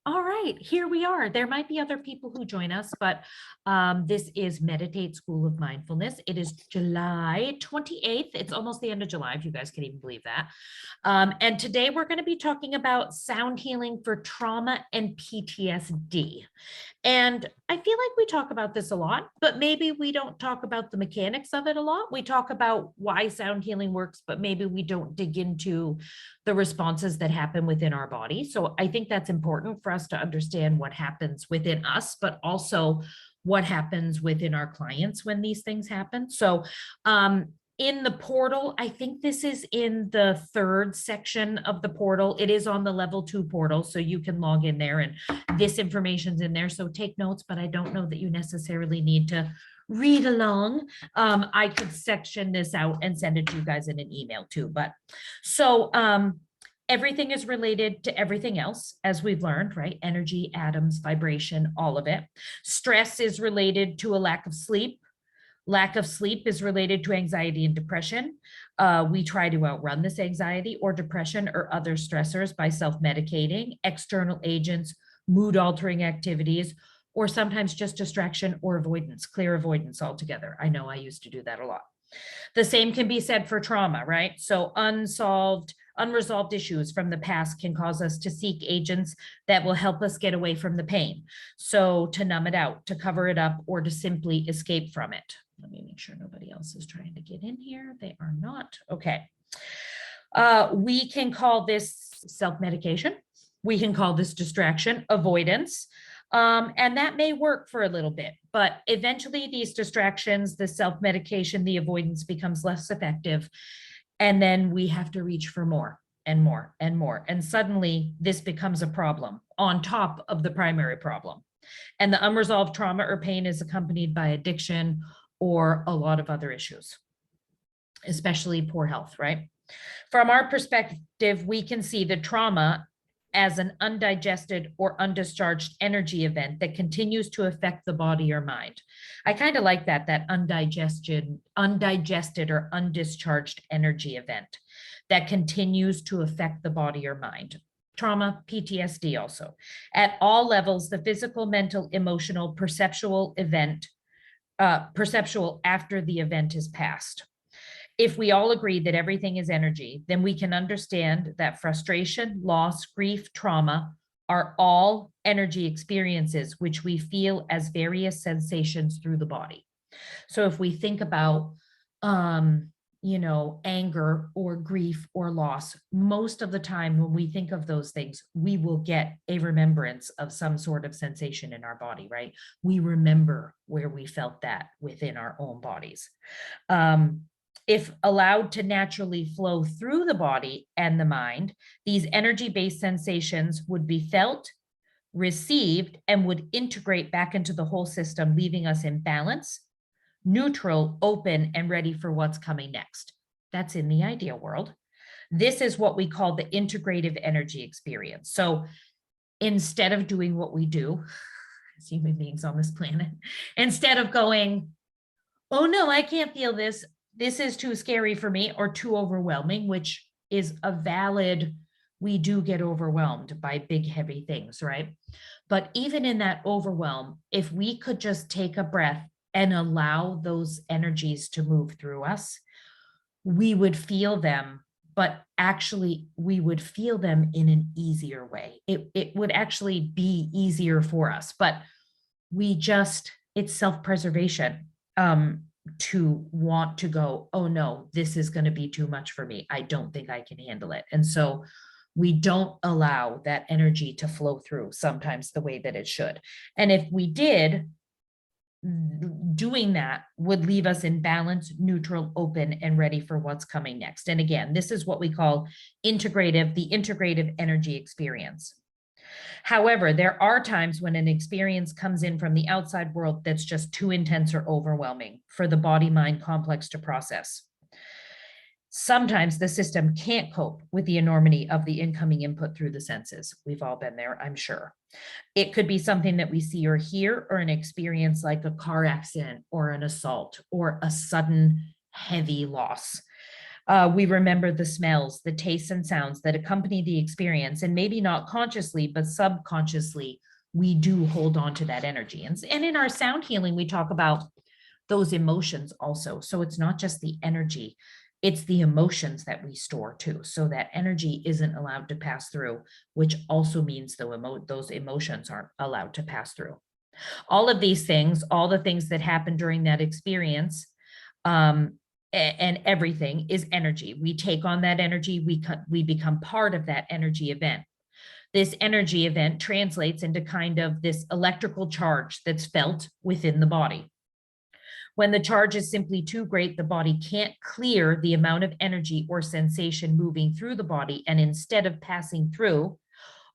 All right, here we are. There might be other people who join us, but this is Meditate School of Mindfulness. It is July 28th. It's almost the end of July, if you guys can even believe that. And today we're going to be talking about sound healing for trauma and PTSD. And I feel like we talk about this a lot, but maybe we don't talk about the mechanics of it a lot. We talk about why sound healing works, but maybe we don't dig into the responses that happen within our body. So I think that's important for us to understand what happens within us, but also what happens within our clients when these things happen. So in the portal, I think this is in the third section of the portal. It is on the level 2 portal, so you can log in there and this information's in there. So take notes, but I don't know that you necessarily need to read along. I could section this out and send it to you guys in an email too. But so everything is related to everything else, as we've learned, right? Energy, atoms, vibration, all of it. Stress is related to a lack of sleep. Lack of sleep is related to anxiety and depression. We try to outrun this anxiety or depression or other stressors by self-medicating, external agents, mood-altering activities, or sometimes just distraction or avoidance, clear avoidance altogether. I know I used to do that a lot. The same can be said for trauma, right? So unresolved issues from the past can cause us to seek agents that will help us get away from the pain. So to numb it out, to cover it up, or to simply escape from it. Let me make sure nobody else is trying to get in here. They are not. Okay. We can call this self-medication. We can call this distraction, avoidance. And that may work for a little bit, but eventually these distractions, the self-medication, the avoidance becomes less effective. And then we have to reach for more and more and more. And suddenly this becomes a problem on top of the primary problem. And the unresolved trauma or pain is accompanied by addiction or a lot of other issues, especially poor health, right? From our perspective, we can see the trauma as an undigested or undischarged energy event that continues to affect the body or mind. I kind of like that undigested or undischarged energy event that continues to affect the body or mind. Trauma, PTSD also. At all levels, the physical, mental, emotional, perceptual after the event is past. If we all agree that everything is energy, then we can understand that frustration, loss, grief, trauma are all energy experiences which we feel as various sensations through the body. So if we think about anger or grief or loss, most of the time when we think of those things, we will get a remembrance of some sort of sensation in our body, right? We remember where we felt that within our own bodies. If allowed to naturally flow through the body and the mind, these energy-based sensations would be felt, received, and would integrate back into the whole system, leaving us in balance, neutral, open, and ready for what's coming next. That's in the ideal world. This is what we call the integrative energy experience. So instead of doing what we do as human beings on this planet, instead of going, oh no, I can't feel this, this is too scary for me or too overwhelming, which is a valid, we do get overwhelmed by big, heavy things, right? But even in that overwhelm, if we could just take a breath and allow those energies to move through us, we would feel them, but actually we would feel them in an easier way. It would actually be easier for us, but it's self-preservation. To want to go, oh no, this is going to be too much for me. I don't think I can handle it. And so we don't allow that energy to flow through sometimes the way that it should. And if we did, doing that would leave us in balance, neutral, open, and ready for what's coming next. And again, this is what we call the integrative energy experience. However, there are times when an experience comes in from the outside world that's just too intense or overwhelming for the body-mind complex to process. Sometimes the system can't cope with the enormity of the incoming input through the senses. We've all been there, I'm sure. It could be something that we see or hear, or an experience like a car accident or an assault or a sudden heavy loss. We remember the smells, the tastes and sounds that accompany the experience, and maybe not consciously, but subconsciously, we do hold on to that energy. And in our sound healing, we talk about those emotions also. So it's not just the energy, it's the emotions that we store too. So that energy isn't allowed to pass through, which also means those emotions aren't allowed to pass through. All of these things, all the things that happen during that experience, and everything is energy. We take on that energy, we become part of that energy event. This energy event translates into kind of this electrical charge that's felt within the body. When the charge is simply too great, the body can't clear the amount of energy or sensation moving through the body, and instead of passing through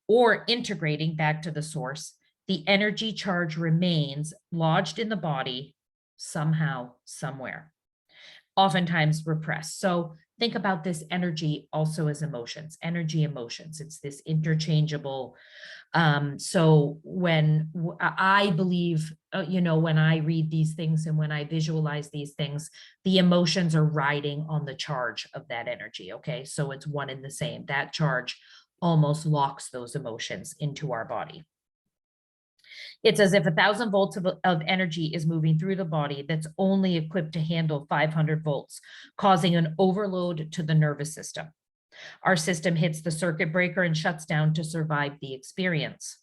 or integrating back to the source, the energy charge remains lodged in the body somehow, somewhere, oftentimes repressed. So think about this energy also as emotions, energy, emotions. It's this interchangeable. So when I believe, when I read these things and when I visualize these things, the emotions are riding on the charge of that energy. Okay. So it's one and the same. That charge almost locks those emotions into our body. It's as if 1,000 volts of energy is moving through the body that's only equipped to handle 500 volts, causing an overload to the nervous system. Our system hits the circuit breaker and shuts down to survive the experience.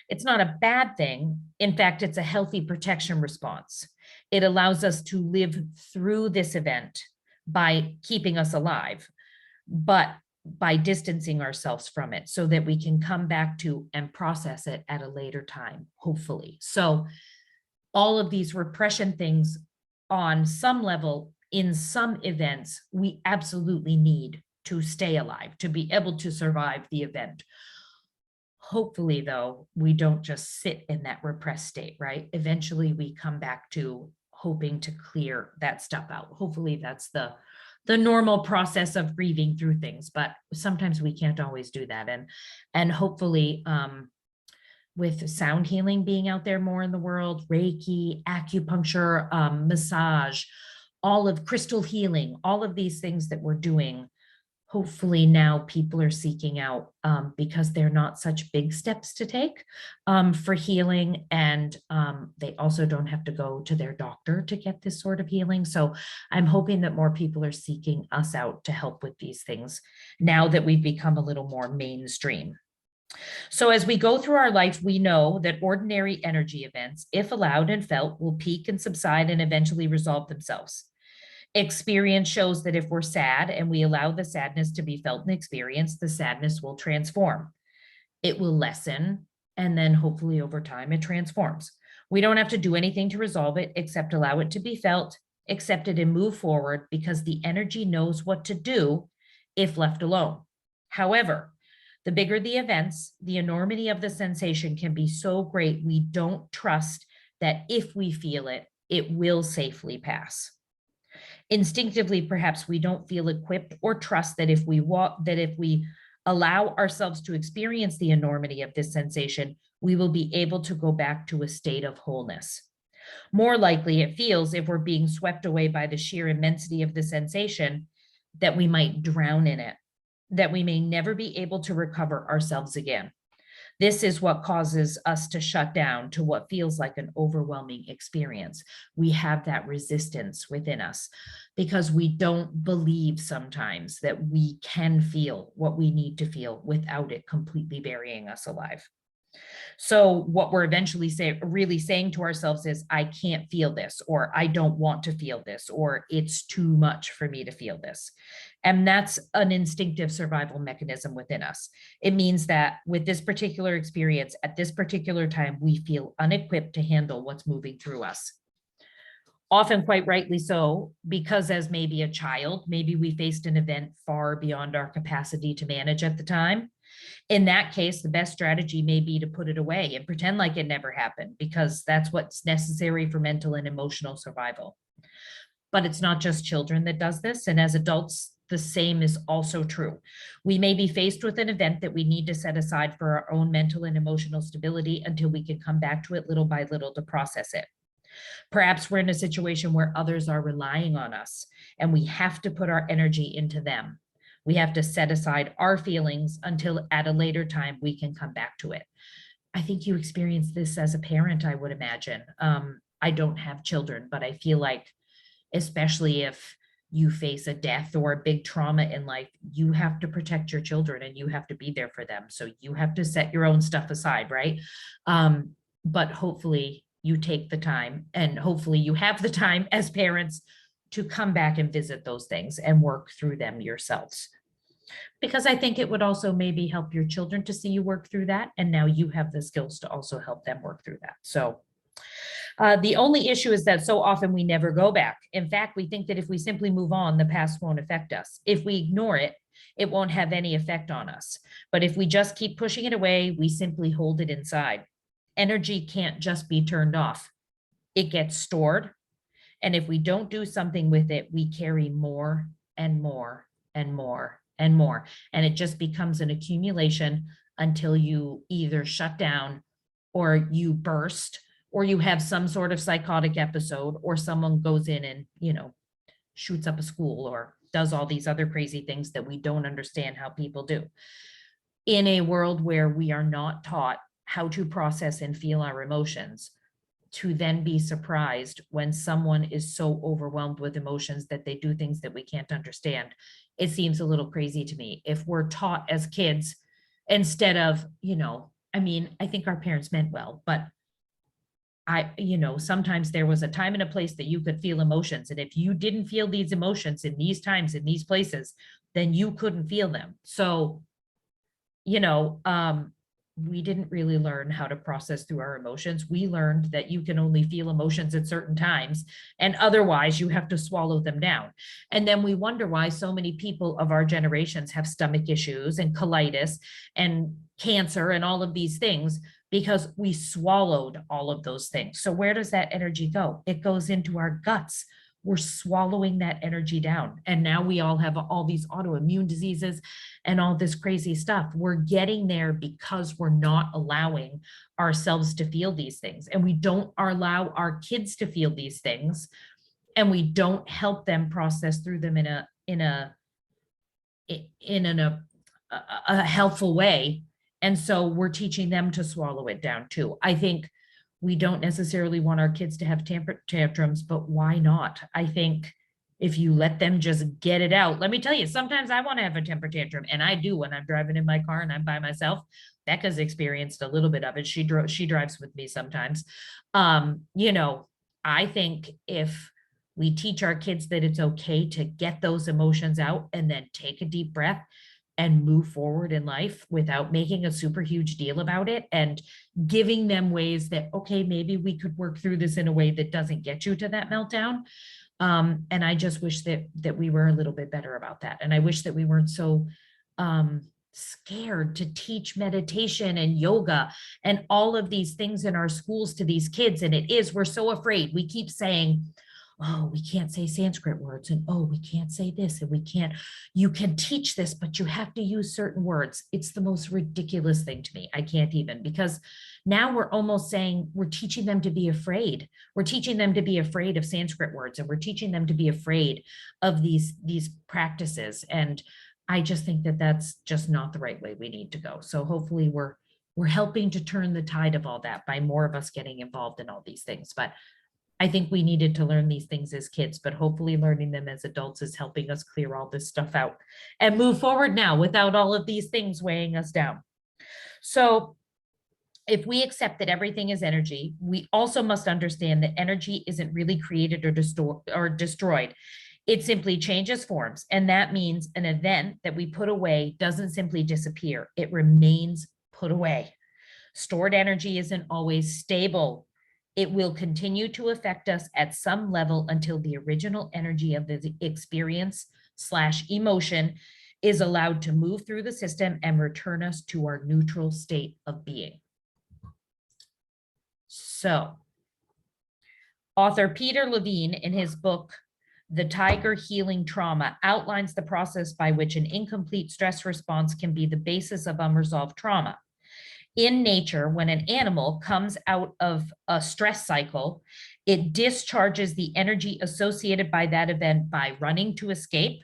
It's not a bad thing. In fact, it's a healthy protection response. It allows us to live through this event by keeping us alive, but by distancing ourselves from it so that we can come back to and process it at a later time, hopefully. So all of these repression things on some level, in some events, we absolutely need to stay alive, to be able to survive the event. Hopefully, though, we don't just sit in that repressed state, right? Eventually, we come back to hoping to clear that stuff out. Hopefully, that's the normal process of grieving through things, but sometimes we can't always do that. And hopefully, with sound healing being out there more in the world, Reiki, acupuncture, massage, all of crystal healing, all of these things that we're doing, hopefully now people are seeking out, because they're not such big steps to take for healing. And they also don't have to go to their doctor to get this sort of healing. So I'm hoping that more people are seeking us out to help with these things now that we've become a little more mainstream. So as we go through our life, we know that ordinary energy events, if allowed and felt, will peak and subside and eventually resolve themselves. Experience shows that if we're sad and we allow the sadness to be felt and experienced, the sadness will transform. It will lessen, and then hopefully over time it transforms. We don't have to do anything to resolve it except allow it to be felt, accept it, and move forward, because the energy knows what to do if left alone. However, the bigger the events, the enormity of the sensation can be so great we don't trust that if we feel it, it will safely pass. Instinctively, perhaps we don't feel equipped or trust that if we allow ourselves to experience the enormity of this sensation, we will be able to go back to a state of wholeness. More likely, it feels, if we're being swept away by the sheer immensity of the sensation, that we might drown in it, that we may never be able to recover ourselves again. This is what causes us to shut down to what feels like an overwhelming experience. We have that resistance within us because we don't believe sometimes that we can feel what we need to feel without it completely burying us alive. So what we're eventually really saying to ourselves is, I can't feel this, or I don't want to feel this, or it's too much for me to feel this. And that's an instinctive survival mechanism within us. It means that with this particular experience at this particular time, we feel unequipped to handle what's moving through us. Often quite rightly so, because as maybe a child, maybe we faced an event far beyond our capacity to manage at the time. In that case, the best strategy may be to put it away and pretend like it never happened, because that's what's necessary for mental and emotional survival. But it's not just children that does this. And as adults, the same is also true. We may be faced with an event that we need to set aside for our own mental and emotional stability until we can come back to it little by little to process it. Perhaps we're in a situation where others are relying on us and we have to put our energy into them. We have to set aside our feelings until at a later time we can come back to it. I think you experience this as a parent, I would imagine. I don't have children, but I feel like, especially if you face a death or a big trauma in life, you have to protect your children and you have to be there for them. So you have to set your own stuff aside, right? But hopefully you take the time, and hopefully you have the time as parents to come back and visit those things and work through them yourselves. Because I think it would also maybe help your children to see you work through that. And now you have the skills to also help them work through that. So the only issue is that so often we never go back. In fact, we think that if we simply move on, the past won't affect us. If we ignore it, it won't have any effect on us. But if we just keep pushing it away, we simply hold it inside. Energy can't just be turned off. It gets stored. And if we don't do something with it, we carry more and more and more and more. And it just becomes an accumulation until you either shut down or you burst or you have some sort of psychotic episode, or someone goes in and, shoots up a school or does all these other crazy things that we don't understand how people do. In a world where we are not taught how to process and feel our emotions, to then be surprised when someone is so overwhelmed with emotions that they do things that we can't understand, it seems a little crazy to me. If we're taught as kids, instead of, I think our parents meant well, but sometimes there was a time and a place that you could feel emotions. And if you didn't feel these emotions in these times, in these places, then you couldn't feel them. So, we didn't really learn how to process through our emotions. We learned that you can only feel emotions at certain times, and otherwise you have to swallow them down. And then we wonder why so many people of our generations have stomach issues and colitis and cancer and all of these things, because we swallowed all of those things. So where does that energy go? It goes into our guts. We're swallowing that energy down. And now we all have all these autoimmune diseases and all this crazy stuff. We're getting there because we're not allowing ourselves to feel these things. And we don't allow our kids to feel these things. And we don't help them process through them in a helpful way. And so we're teaching them to swallow it down too. I think we don't necessarily want our kids to have temper tantrums, but why not? I think if you let them just get it out, let me tell you, sometimes I want to have a temper tantrum, and I do when I'm driving in my car and I'm by myself. Becca's experienced a little bit of it. She drives with me sometimes. I think if we teach our kids that it's okay to get those emotions out and then take a deep breath and move forward in life without making a super huge deal about it, and giving them ways that, okay, maybe we could work through this in a way that doesn't get you to that meltdown. And I just wish that we were a little bit better about that. And I wish that we weren't so scared to teach meditation and yoga and all of these things in our schools to these kids. And we're so afraid. We keep saying, oh, we can't say Sanskrit words, and oh, we can't say this, and you can teach this, but you have to use certain words. It's the most ridiculous thing to me. I can't even, because now we're almost saying we're teaching them to be afraid. We're teaching them to be afraid of Sanskrit words, and we're teaching them to be afraid of these practices. And I just think that that's just not the right way we need to go. So hopefully we're helping to turn the tide of all that by more of us getting involved in all these things. But I think we needed to learn these things as kids, but hopefully learning them as adults is helping us clear all this stuff out and move forward now without all of these things weighing us down. So if we accept that everything is energy, we also must understand that energy isn't really created or destroyed. It simply changes forms. And that means an event that we put away doesn't simply disappear. It remains put away. Stored energy isn't always stable. It will continue to affect us at some level until the original energy of the experience/emotion is allowed to move through the system and return us to our neutral state of being. So, author Peter Levine, in his book, The Tiger Healing Trauma, outlines the process by which an incomplete stress response can be the basis of unresolved trauma. In nature, when an animal comes out of a stress cycle, It discharges the energy associated by that event by running to escape,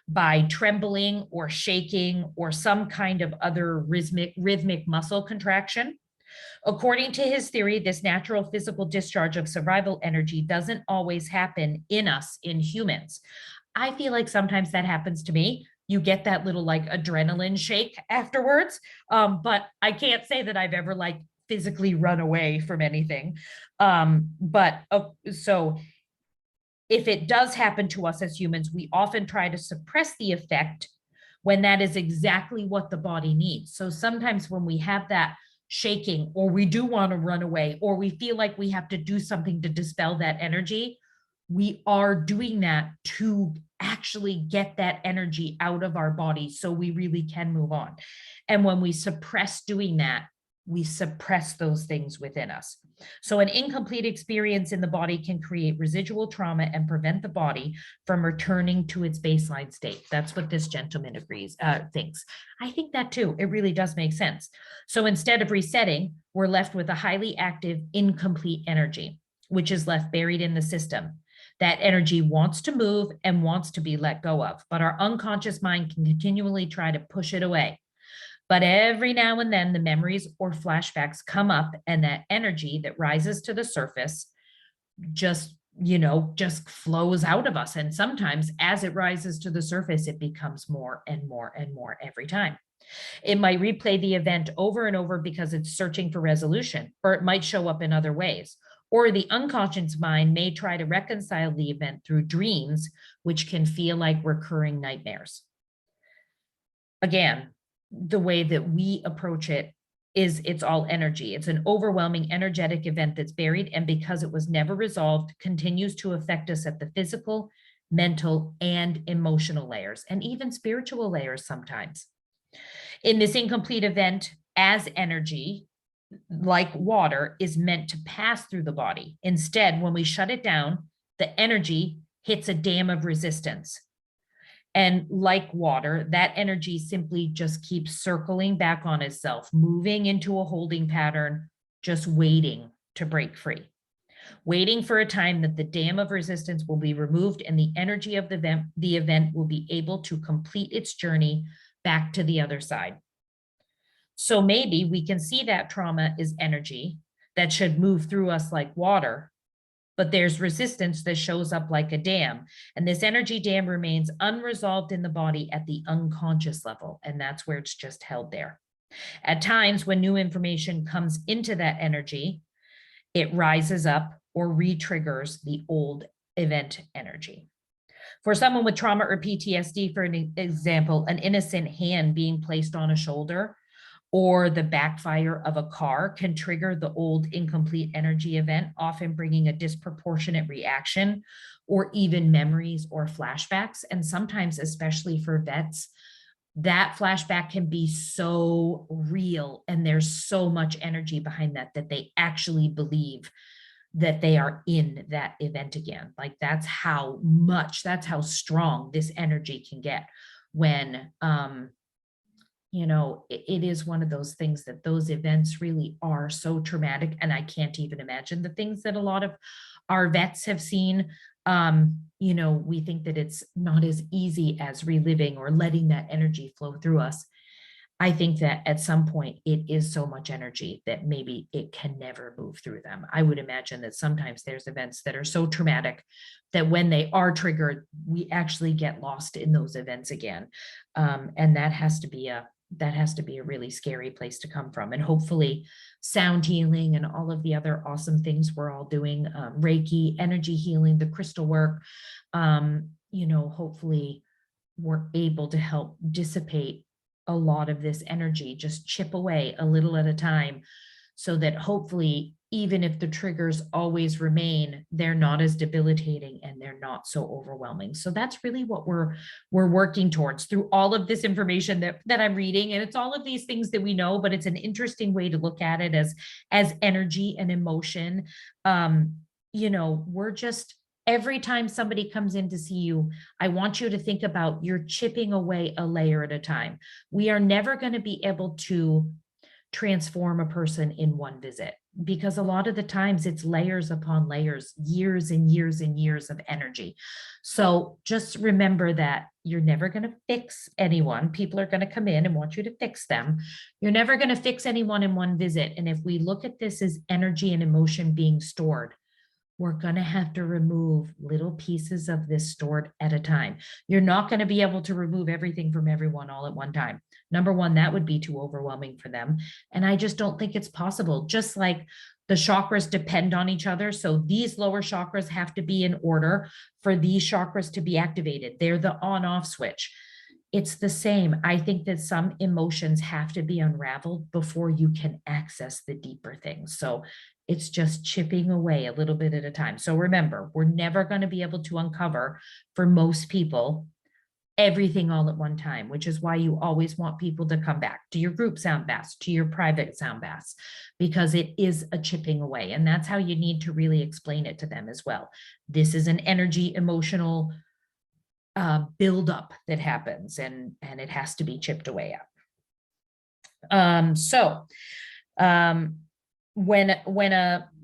by trembling or shaking or some kind of other rhythmic muscle contraction. According to his theory, this natural physical discharge of survival energy doesn't always happen in us, in humans. I feel like sometimes that happens to me. You get that little like adrenaline shake afterwards. But I can't say that I've ever like physically run away from anything. So if it does happen to us as humans, we often try to suppress the effect when that is exactly what the body needs. So sometimes when we have that shaking, or we do want to run away, or we feel like we have to do something to dispel that energy, we are doing that to actually get that energy out of our body so we really can move on. And when we suppress doing that, we suppress those things within us. So an incomplete experience in the body can create residual trauma and prevent the body from returning to its baseline state. That's what this gentleman thinks. I think that too. It really does make sense. So instead of resetting, we're left with a highly active, incomplete energy, which is left buried in the system. That energy wants to move and wants to be let go of, but our unconscious mind can continually try to push it away. But every now and then the memories or flashbacks come up, and that energy that rises to the surface just flows out of us. And sometimes as it rises to the surface, it becomes more and more and more every time. It might replay the event over and over because it's searching for resolution, or it might show up in other ways. Or the unconscious mind may try to reconcile the event through dreams, which can feel like recurring nightmares. Again, the way that we approach it is it's all energy. It's an overwhelming energetic event that's buried, and because it was never resolved, continues to affect us at the physical, mental, and emotional layers, and even spiritual layers sometimes. In this incomplete event, as energy, like water, is meant to pass through the body. Instead, when we shut it down, the energy hits a dam of resistance. And like water, that energy simply just keeps circling back on itself, moving into a holding pattern, just waiting to break free, waiting for a time that the dam of resistance will be removed and the energy of the event will be able to complete its journey back to the other side. So maybe we can see that trauma is energy that should move through us like water, but there's resistance that shows up like a dam. And this energy dam remains unresolved in the body at the unconscious level. And that's where it's just held there. At times when new information comes into that energy, it rises up or re-triggers the old event energy. For someone with trauma or PTSD, for an example, an innocent hand being placed on a shoulder or the backfire of a car can trigger the old incomplete energy event, often bringing a disproportionate reaction or even memories or flashbacks. And sometimes, especially for vets, that flashback can be so real and there's so much energy behind that they actually believe that they are in that event again. Like that's how strong this energy can get when it is one of those things that those events really are so traumatic. And I can't even imagine the things that a lot of our vets have seen. We think that it's not as easy as reliving or letting that energy flow through us. I think that at some point it is so much energy that maybe it can never move through them. I would imagine that sometimes there's events that are so traumatic that when they are triggered, we actually get lost in those events again. And that has to be a really scary place to come from. And hopefully sound healing and all of the other awesome things we're all doing, Reiki, energy healing, the crystal work, hopefully we're able to help dissipate a lot of this energy, just chip away a little at a time, so that hopefully, even if the triggers always remain, they're not as debilitating and they're not so overwhelming. So that's really what we're working towards through all of this information that I'm reading. And it's all of these things that we know, but it's an interesting way to look at it as energy and emotion. We're just, every time somebody comes in to see you, I want you to think about you're chipping away a layer at a time. We are never going to be able to transform a person in one visit. because a lot of the times it's layers upon layers, years and years and years of energy. So just remember that you're never going to fix anyone. People are going to come in and want you to fix them. You're never going to fix anyone in one visit. And if we look at this as energy and emotion being stored, we're going to have to remove little pieces of this stored at a time. You're not going to be able to remove everything from everyone all at one time. Number one, that would be too overwhelming for them. And I just don't think it's possible. Just like the chakras depend on each other. So these lower chakras have to be in order for these chakras to be activated. They're the on-off switch. It's the same. I think that some emotions have to be unraveled before you can access the deeper things. So it's just chipping away a little bit at a time. So remember, we're never going to be able to uncover, for most people, everything all at one time, which is why you always want people to come back to your group sound baths, to your private sound baths, because it is a chipping away. And that's how you need to really explain it to them as well. This is an energy, emotional buildup that happens, and it has to be chipped away at.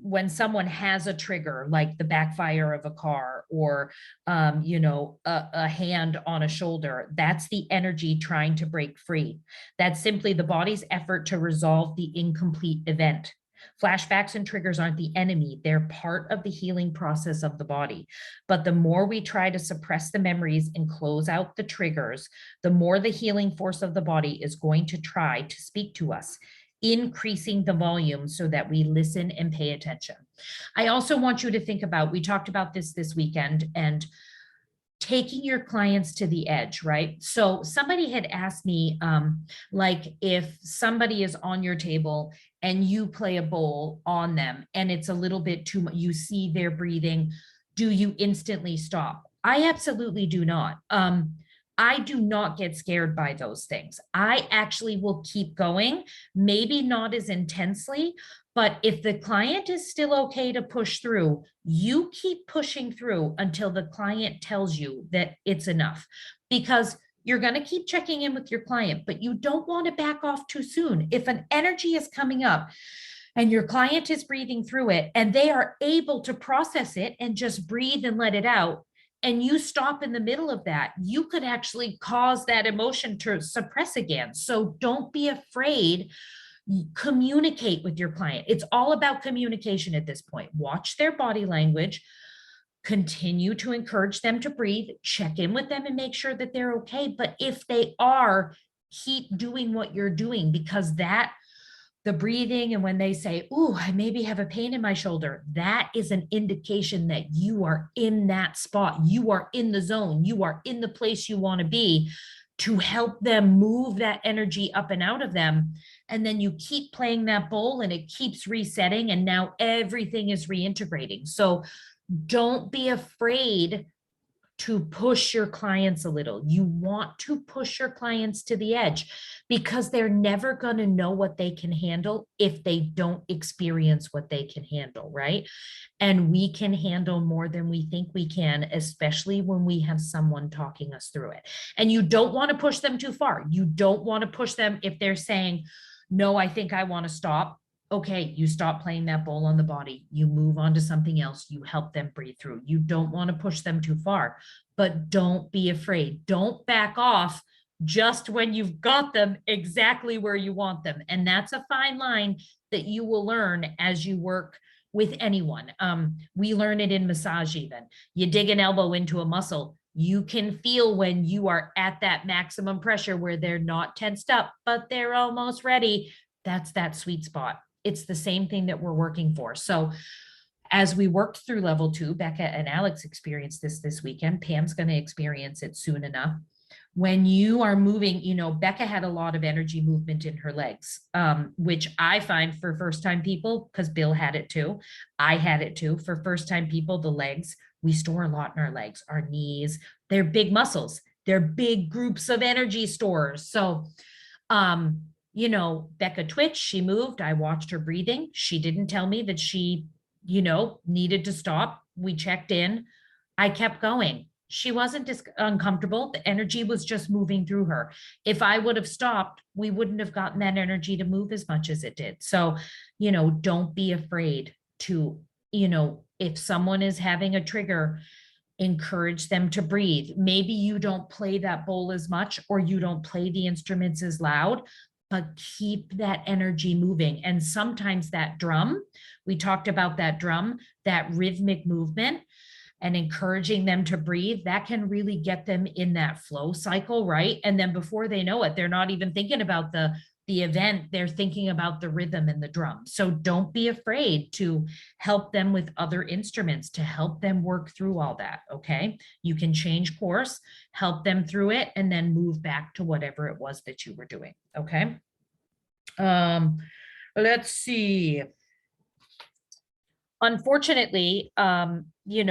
When someone has a trigger like the backfire of a car, or a hand on a shoulder, that's the energy trying to break free. That's simply the body's effort to resolve the incomplete event. Flashbacks and triggers aren't the enemy. They're part of the healing process of the body. But the more we try to suppress the memories and close out the triggers, the more the healing force of the body is going to try to speak to us, increasing the volume so that we listen and pay attention. I also want you to think about, we talked about this weekend, and taking your clients to the edge, right? So somebody had asked me, like, if somebody is on your table and you play a bowl on them and it's a little bit too much, you see their breathing, do you instantly stop? I absolutely do not. I do not get scared by those things. I actually will keep going, maybe not as intensely, but if the client is still okay to push through, you keep pushing through until the client tells you that it's enough, because you're going to keep checking in with your client, but you don't want to back off too soon. If an energy is coming up and your client is breathing through it and they are able to process it and just breathe and let it out, and you stop in the middle of that, you could actually cause that emotion to suppress again. So don't be afraid. Communicate with your client. It's all about communication at this point. Watch their body language, continue to encourage them to breathe, check in with them and make sure that they're okay. But if they are, keep doing what you're doing, because that, the breathing, and when they say, "Ooh, I maybe have a pain in my shoulder," that is an indication that you are in that spot. You are in the zone. You are in the place you want to be, to help them move that energy up and out of them. And then you keep playing that bowl and it keeps resetting, and now everything is reintegrating. So don't be afraid to push your clients a little. You want to push your clients to the edge, because they're never going to know what they can handle if they don't experience what they can handle, right? And we can handle more than we think we can, especially when we have someone talking us through it. And you don't want to push them too far. You don't want to push them if they're saying, "No, I think I want to stop." Okay, you stop playing that bowl on the body, you move on to something else, you help them breathe through. You don't want to push them too far, but don't be afraid. Don't back off just when you've got them exactly where you want them. And that's a fine line that you will learn as you work with anyone. We learn it in massage even. You dig an elbow into a muscle, you can feel when you are at that maximum pressure where they're not tensed up, but they're almost ready. That's that sweet spot. It's the same thing that we're working for. So as we worked through level 2, Becca and Alex experienced this weekend. Pam's going to experience it soon enough. When you are moving, Becca had a lot of energy movement in her legs, which I find for first-time people, because Bill had it too. I had it too. For first-time people, the legs, we store a lot in our legs, our knees. They're big muscles. They're big groups of energy stores. So, Becca twitched, she moved, I watched her breathing. She didn't tell me that she, needed to stop. We checked in. I kept going. She wasn't uncomfortable. The energy was just moving through her. If I would have stopped, we wouldn't have gotten that energy to move as much as it did. So, don't be afraid to, if someone is having a trigger, encourage them to breathe. Maybe you don't play that bowl as much or you don't play the instruments as loud, but keep that energy moving. And sometimes that drum, we talked about that drum, that rhythmic movement, and encouraging them to breathe, that can really get them in that flow cycle, right? And then before they know it, they're not even thinking about the event, they're thinking about the rhythm and the drum. So don't be afraid to help them with other instruments to help them work through all that, okay? You can change course, help them through it, and then move back to whatever it was that you were doing, okay? Let's see. Unfortunately, in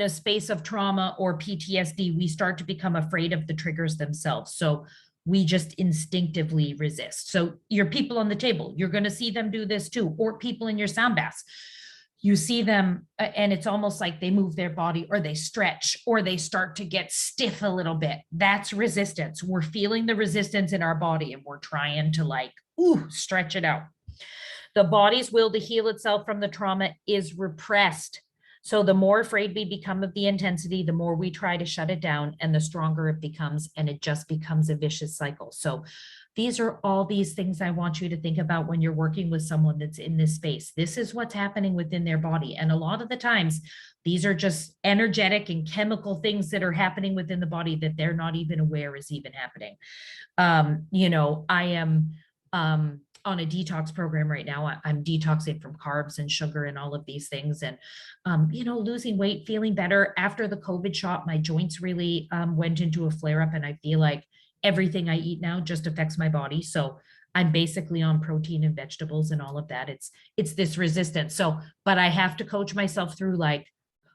a space of trauma or PTSD, we start to become afraid of the triggers themselves. So we just instinctively resist. So your people on the table, you're going to see them do this too, or people in your sound baths. You see them and it's almost like they move their body or they stretch or they start to get stiff a little bit. That's resistance. We're feeling the resistance in our body and we're trying to stretch it out. The body's will to heal itself from the trauma is repressed. So the more afraid we become of the intensity, the more we try to shut it down and the stronger it becomes, and it just becomes a vicious cycle. So these are all these things I want you to think about when you're working with someone that's in this space. This is what's happening within their body. And a lot of the times, these are just energetic and chemical things that are happening within the body that they're not even aware is even happening. I am on a detox program right now. I'm detoxing from carbs and sugar and all of these things. And, losing weight, feeling better. After the COVID shot, my joints really went into a flare up and I feel like everything I eat now just affects my body. So I'm basically on protein and vegetables and all of that. It's this resistance. So, but I have to coach myself through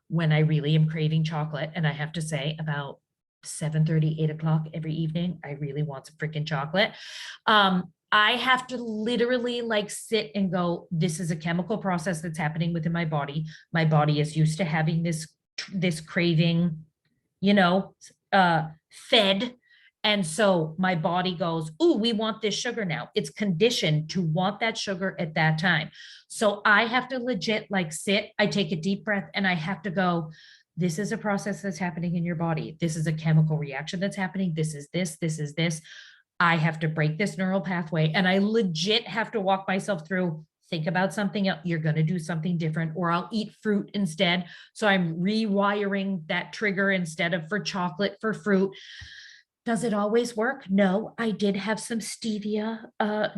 when I really am craving chocolate, and I have to say about 7:30, 8 o'clock every evening, I really want some freaking chocolate. I have to literally sit and go, this is a chemical process that's happening within my body. My body is used to having this craving, fed. And so my body goes, oh, we want this sugar now. It's conditioned to want that sugar at that time. So I have to legit sit, I take a deep breath and I have to go, this is a process that's happening in your body. This is a chemical reaction that's happening. This is this, this is this. I have to break this neural pathway and I legit have to walk myself through, think about something else. You're going to do something different, or I'll eat fruit instead. So I'm rewiring that trigger instead of for chocolate, for fruit. Does it always work? No, I did have some stevia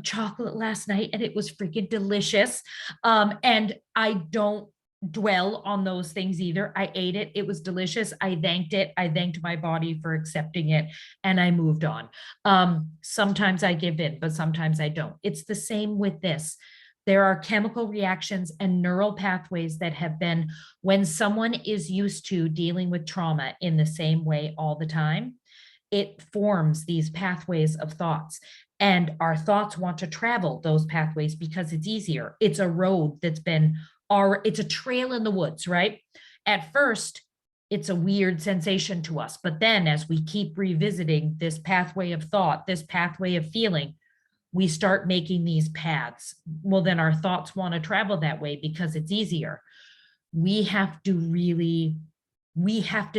chocolate last night and it was freaking delicious. And I don't dwell on those things either. I ate it. It was delicious. I thanked it. I thanked my body for accepting it and I moved on. Sometimes I give in, but sometimes I don't. It's the same with this. There are chemical reactions and neural pathways that have been, when someone is used to dealing with trauma in the same way all the time, it forms these pathways of thoughts. And our thoughts want to travel those pathways because it's easier. It's a road that's been, it's a trail in the woods, right? At first, it's a weird sensation to us. But then as we keep revisiting this pathway of thought, this pathway of feeling, we start making these paths. Well, then our thoughts want to travel that way because it's easier. We have to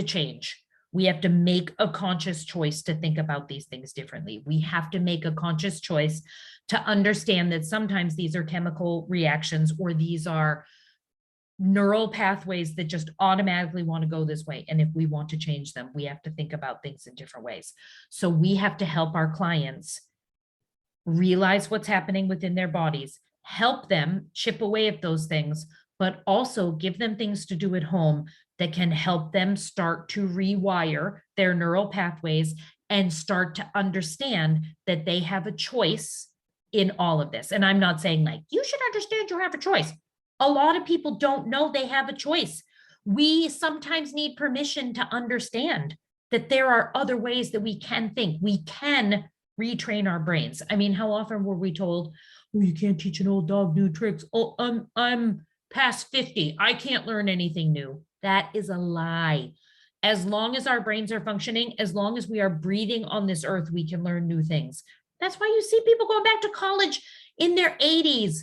change. We have to make a conscious choice to think about these things differently. We have to make a conscious choice to understand that sometimes these are chemical reactions or these are neural pathways that just automatically want to go this way. And if we want to change them, we have to think about things in different ways. So we have to help our clients realize what's happening within their bodies, help them chip away at those things, but also give them things to do at home that can help them start to rewire their neural pathways and start to understand that they have a choice in all of this. And I'm not saying you should understand you have a choice. A lot of people don't know they have a choice. We sometimes need permission to understand that there are other ways that we can think. We can retrain our brains. I mean, how often were we told, well, you can't teach an old dog new tricks. Oh, I'm past 50. I can't learn anything new. That is a lie. As long as our brains are functioning, as long as we are breathing on this earth, we can learn new things. That's why you see people going back to college in their 80s.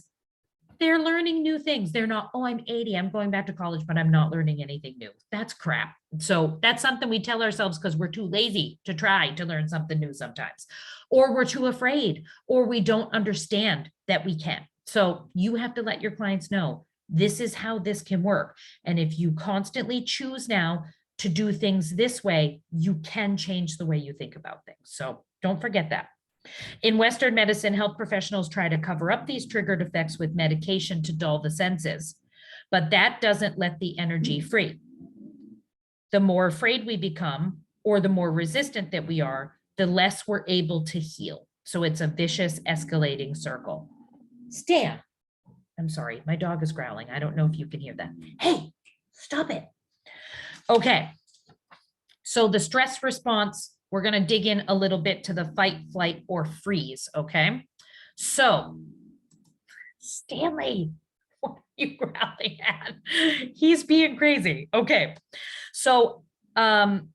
They're learning new things. They're not, oh, I'm 80, I'm going back to college, but I'm not learning anything new. That's crap. So that's something we tell ourselves because we're too lazy to try to learn something new sometimes, or we're too afraid, or we don't understand that we can. So you have to let your clients know this is how this can work. And if you constantly choose now to do things this way, you can change the way you think about things. So don't forget that. In Western medicine, health professionals try to cover up these triggered effects with medication to dull the senses, but that doesn't let the energy free. The more afraid we become, or the more resistant that we are, the less we're able to heal. So it's a vicious escalating circle. Stan, I'm sorry, my dog is growling. I don't know if you can hear that. Hey, stop it. Okay, so the stress response, we're going to dig in a little bit to the fight, flight, or freeze, okay? So, Stanley, what are you growling at? He's being crazy. Okay, so when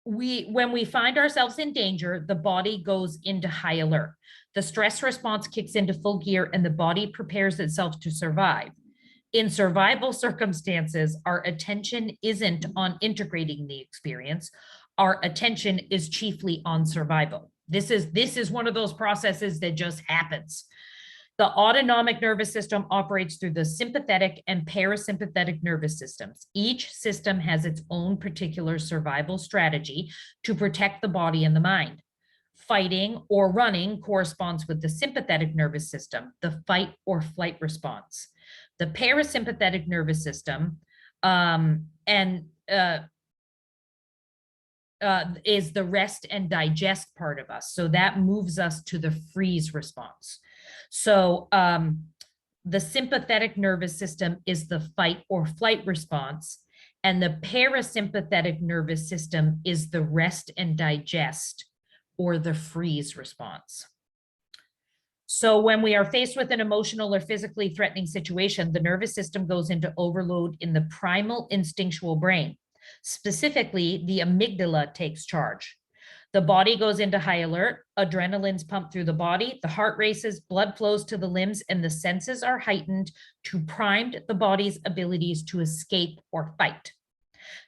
we find ourselves in danger, the body goes into high alert. The stress response kicks into full gear and the body prepares itself to survive. In survival circumstances, our attention isn't on integrating the experience. Our attention is chiefly on survival. This is one of those processes that just happens. The autonomic nervous system operates through the sympathetic and parasympathetic nervous systems. Each system has its own particular survival strategy to protect the body and the mind. Fighting or running corresponds with the sympathetic nervous system, the fight or flight response. The parasympathetic nervous system is the rest and digest part of us. So that moves us to the freeze response. So the sympathetic nervous system is the fight or flight response, and the parasympathetic nervous system is the rest and digest or the freeze response. So when we are faced with an emotional or physically threatening situation, the nervous system goes into overload in the primal instinctual brain. Specifically, the amygdala takes charge. The body goes into high alert, adrenaline's pumped through the body, the heart races, blood flows to the limbs, and the senses are heightened to prime the body's abilities to escape or fight.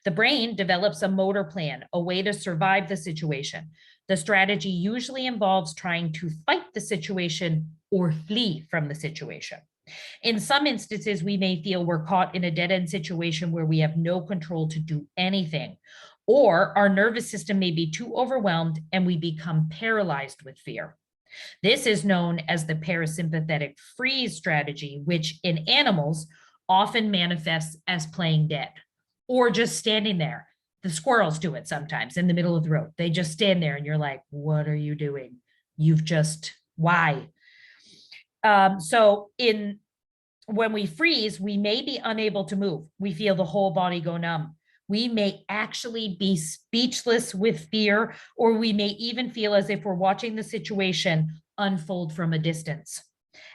The brain develops a motor plan, a way to survive the situation. The strategy usually involves trying to fight the situation or flee from the situation. In some instances, we may feel we're caught in a dead-end situation where we have no control to do anything, or our nervous system may be too overwhelmed and we become paralyzed with fear. This is known as the parasympathetic freeze strategy, which in animals often manifests as playing dead or just standing there. The squirrels do it sometimes in the middle of the road. They just stand there and you're like, what are you doing? Why? When we freeze, we may be unable to move. We feel the whole body go numb. We may actually be speechless with fear, or we may even feel as if we're watching the situation unfold from a distance.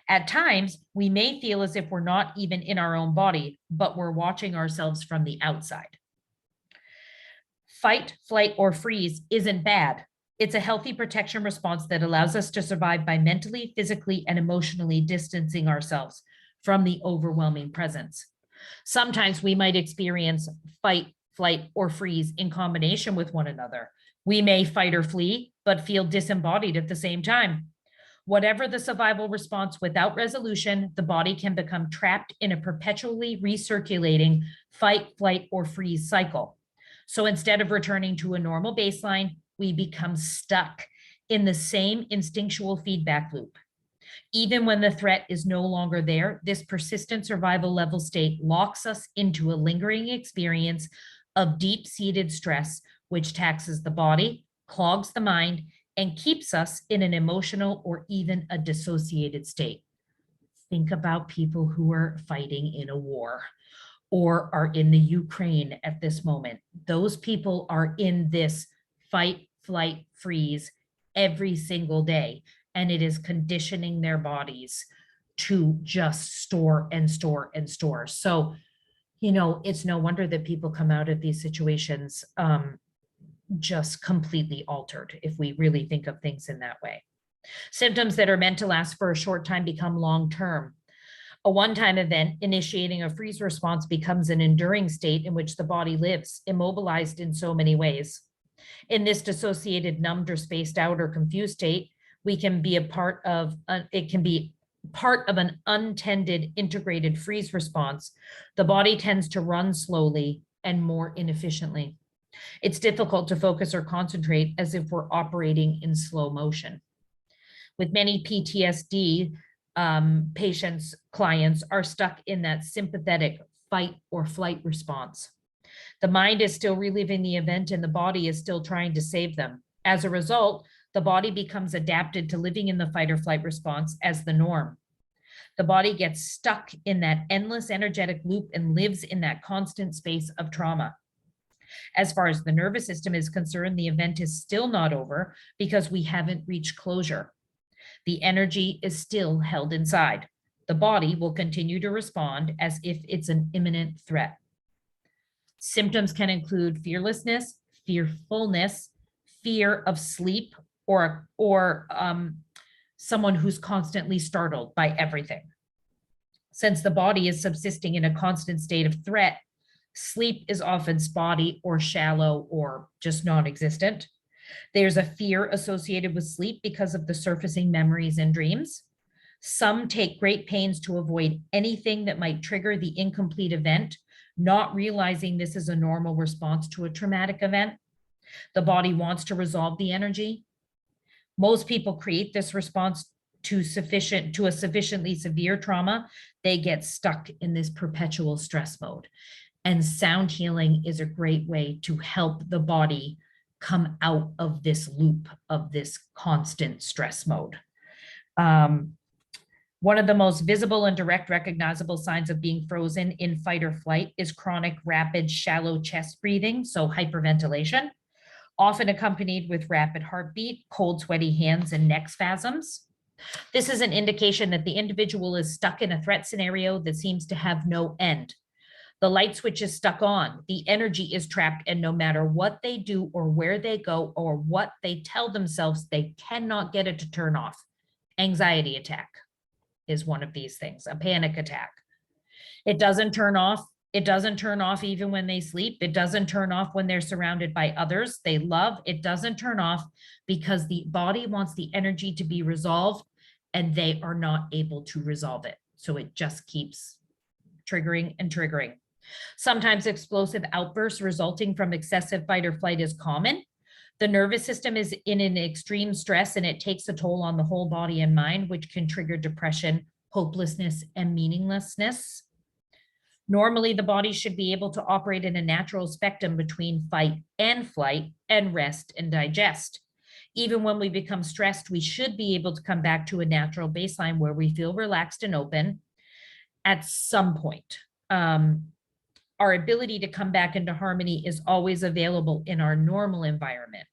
At times, we may feel as if we're not even in our own body, but we're watching ourselves from the outside. Fight, flight, or freeze isn't bad. It's a healthy protection response that allows us to survive by mentally, physically, and emotionally distancing ourselves from the overwhelming presence. Sometimes we might experience fight, flight, or freeze in combination with one another. We may fight or flee, but feel disembodied at the same time. Whatever the survival response, without resolution, the body can become trapped in a perpetually recirculating fight, flight, or freeze cycle. So instead of returning to a normal baseline, we become stuck in the same instinctual feedback loop. Even when the threat is no longer there, this persistent survival level state locks us into a lingering experience of deep-seated stress, which taxes the body, clogs the mind, and keeps us in an emotional or even a dissociated state. Think about people who are fighting in a war or are in the Ukraine at this moment. Those people are in this fight, flight, freeze every single day, and it is conditioning their bodies to just store and store and store. So It's no wonder that people come out of these situations just completely altered if we really think of things in that way. Symptoms that are meant to last for a short time become long-term. A one-time event initiating a freeze response becomes an enduring state in which the body lives, immobilized in so many ways. In this dissociated, numbed, or spaced out or confused state, we can be it can be part of an untended integrated freeze response. The body tends to run slowly and more inefficiently. It's difficult to focus or concentrate as if we're operating in slow motion. With many PTSD patients, clients are stuck in that sympathetic fight or flight response. The mind is still reliving the event and the body is still trying to save them. As a result, the body becomes adapted to living in the fight or flight response as the norm. The body gets stuck in that endless energetic loop and lives in that constant space of trauma. As far as the nervous system is concerned, the event is still not over because we haven't reached closure. The energy is still held inside. The body will continue to respond as if it's an imminent threat. Symptoms can include fearlessness, fearfulness, fear of sleep, or someone who's constantly startled by everything. Since the body is subsisting in a constant state of threat, sleep is often spotty or shallow or just non-existent. There's a fear associated with sleep because of the surfacing memories and dreams. Some take great pains to avoid anything that might trigger the incomplete event, not realizing this is a normal response to a traumatic event. The body wants to resolve the energy. Most people create this response to a sufficiently severe trauma. They get stuck in this perpetual stress mode. And sound healing is a great way to help the body come out of this loop of this constant stress mode. One of the most visible and direct recognizable signs of being frozen in fight or flight is chronic, rapid, shallow chest breathing, so hyperventilation, often accompanied with rapid heartbeat, cold, sweaty hands, and neck spasms. This is an indication that the individual is stuck in a threat scenario that seems to have no end. The light switch is stuck on, the energy is trapped, and no matter what they do or where they go or what they tell themselves, they cannot get it to turn off. Anxiety attack is one of these things, a panic attack. It doesn't turn off. It doesn't turn off even when they sleep. It doesn't turn off when they're surrounded by others they love. It doesn't turn off because the body wants the energy to be resolved and they are not able to resolve it. So it just keeps triggering and triggering. Sometimes explosive outbursts resulting from excessive fight or flight is common. The nervous system is in an extreme stress and it takes a toll on the whole body and mind, which can trigger depression, hopelessness, and meaninglessness. Normally, the body should be able to operate in a natural spectrum between fight and flight and rest and digest. Even when we become stressed, we should be able to come back to a natural baseline where we feel relaxed and open at some point. Our ability to come back into harmony is always available in our normal environment.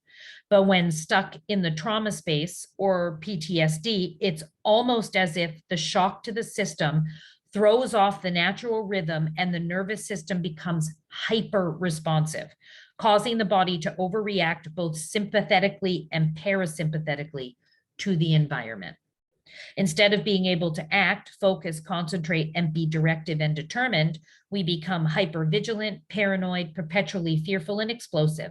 But when stuck in the trauma space or PTSD, it's almost as if the shock to the system throws off the natural rhythm and the nervous system becomes hyper responsive, causing the body to overreact both sympathetically and parasympathetically to the environment. Instead of being able to act, focus, concentrate, and be directive and determined, we become hypervigilant, paranoid, perpetually fearful, and explosive.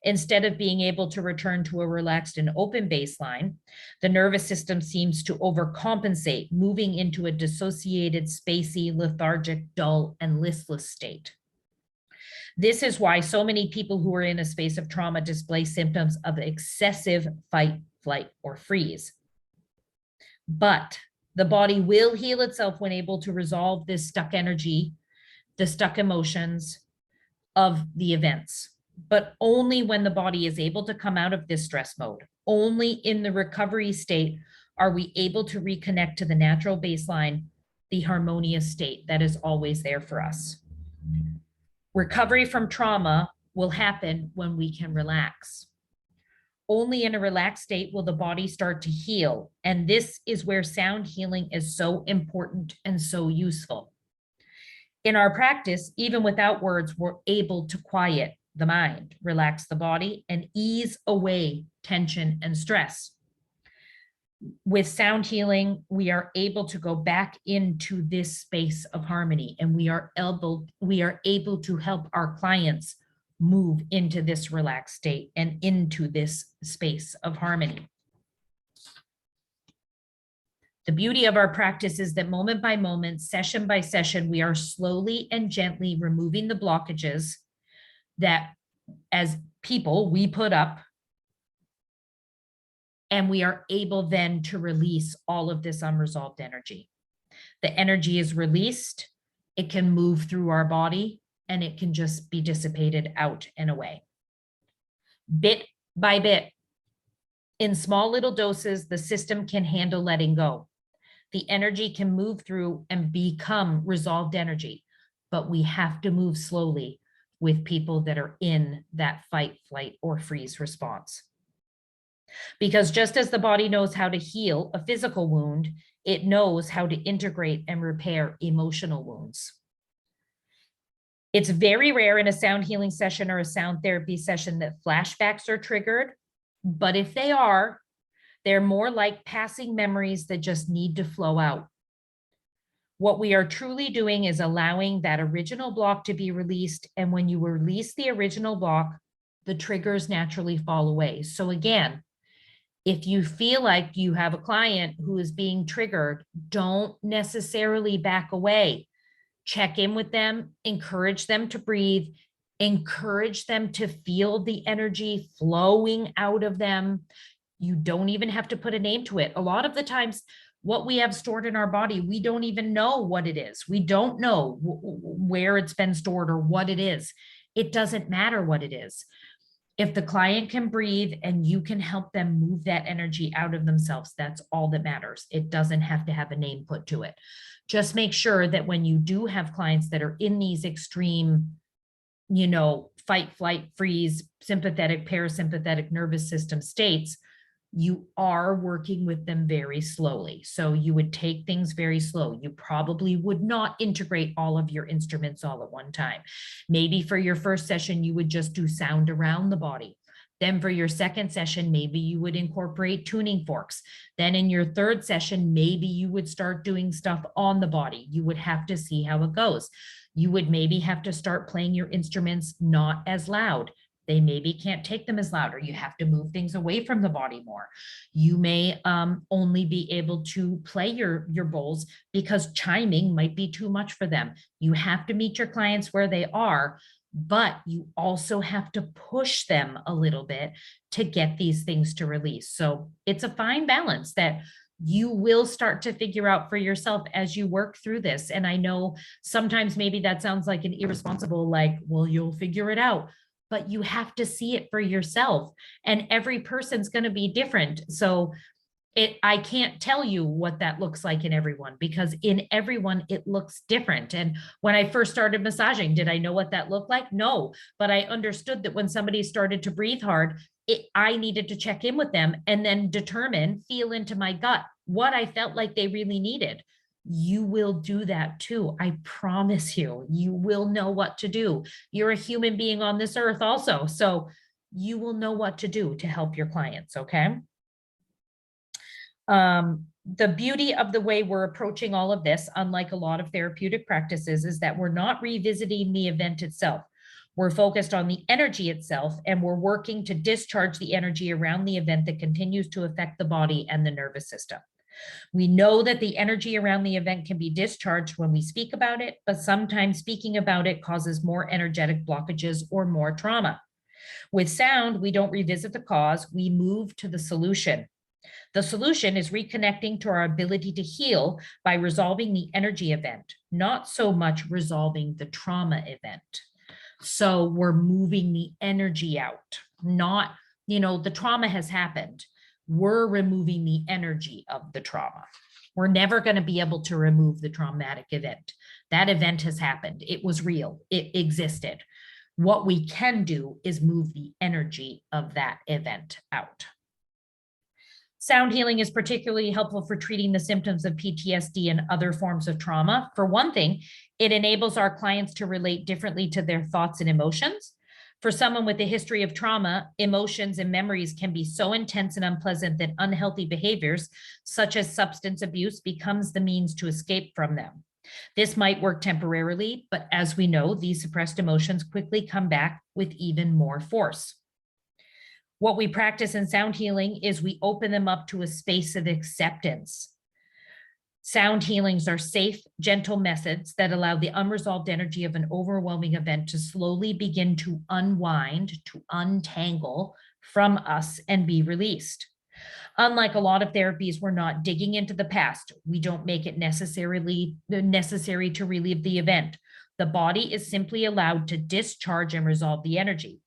Instead of being able to return to a relaxed and open baseline, the nervous system seems to overcompensate, moving into a dissociated, spacey, lethargic, dull, and listless state. This is why so many people who are in a space of trauma display symptoms of excessive fight, flight, or freeze. But the body will heal itself when able to resolve this stuck energy, the stuck emotions of the events, but only when the body is able to come out of this stress mode. Only in the recovery state are we able to reconnect to the natural baseline, the harmonious state that is always there for us. Recovery from trauma will happen when we can relax. Only in a relaxed state will the body start to heal. And this is where sound healing is so important and so useful. In our practice, even without words, we're able to quiet the mind, relax the body, and ease away tension and stress. With sound healing, we are able to go back into this space of harmony, and we are able to help our clients move into this relaxed state and into this space of harmony. The beauty of our practice is that moment by moment, session by session, we are slowly and gently removing the blockages that as people we put up, and we are able then to release all of this unresolved energy. The energy is released, it can move through our body, and it can just be dissipated out and away. Bit by bit, in small little doses, the system can handle letting go. The energy can move through and become resolved energy, but we have to move slowly with people that are in that fight, flight, or freeze response. Because just as the body knows how to heal a physical wound, it knows how to integrate and repair emotional wounds. It's very rare in a sound healing session or a sound therapy session that flashbacks are triggered, but if they are, they're more like passing memories that just need to flow out. What we are truly doing is allowing that original block to be released, and when you release the original block, the triggers naturally fall away. So again, if you feel like you have a client who is being triggered, don't necessarily back away. Check in with them, encourage them to breathe, encourage them to feel the energy flowing out of them. You don't even have to put a name to it. A lot of the times, what we have stored in our body, we don't even know what it is. We don't know where it's been stored or what it is. It doesn't matter what it is. If the client can breathe and you can help them move that energy out of themselves, that's all that matters. It doesn't have to have a name put to it. Just make sure that when you do have clients that are in these extreme, fight, flight, freeze, sympathetic, parasympathetic nervous system states, you are working with them very slowly. So you would take things very slow. You probably would not integrate all of your instruments all at one time. Maybe for your first session, you would just do sound around the body. Then for your second session, maybe you would incorporate tuning forks. Then in your third session, maybe you would start doing stuff on the body. You would have to see how it goes. You would maybe have to start playing your instruments not as loud. They maybe can't take them as loud, or you have to move things away from the body more. You may only be able to play your bowls because chiming might be too much for them. You have to meet your clients where they are, but you also have to push them a little bit to get these things to release. So it's a fine balance that you will start to figure out for yourself as you work through this. And I know sometimes maybe that sounds like an irresponsible, like, well, you'll figure it out. But you have to see it for yourself, and every person's going to be different. So I can't tell you what that looks like in everyone, because in everyone it looks different. And when I first started massaging, did I know what that looked like? No, but I understood that when somebody started to breathe hard, I needed to check in with them and then feel into my gut what I felt like they really needed. You will do that too. I promise you, you will know what to do. You're a human being on this earth also. So you will know what to do to help your clients. Okay. The beauty of the way we're approaching all of this, unlike a lot of therapeutic practices, is that we're not revisiting the event itself. We're focused on the energy itself, and we're working to discharge the energy around the event that continues to affect the body and the nervous system. We know that the energy around the event can be discharged when we speak about it, but sometimes speaking about it causes more energetic blockages or more trauma. With sound, we don't revisit the cause, we move to the solution. The solution is reconnecting to our ability to heal by resolving the energy event, not so much resolving the trauma event. So we're moving the energy out, not, the trauma has happened. We're removing the energy of the trauma. We're never going to be able to remove the traumatic event. That event has happened. It was real. It existed. What we can do is move the energy of that event out. Sound healing is particularly helpful for treating the symptoms of PTSD and other forms of trauma. For one thing, it enables our clients to relate differently to their thoughts and emotions. For someone with a history of trauma, emotions and memories can be so intense and unpleasant that unhealthy behaviors, such as substance abuse, becomes the means to escape from them. This might work temporarily, but as we know, these suppressed emotions quickly come back with even more force. What we practice in sound healing is we open them up to a space of acceptance. Sound healings are safe, gentle methods that allow the unresolved energy of an overwhelming event to slowly begin to unwind, to untangle from us and be released. Unlike a lot of therapies, we're not digging into the past. We don't make it necessary to relive the event. The body is simply allowed to discharge and resolve the energy.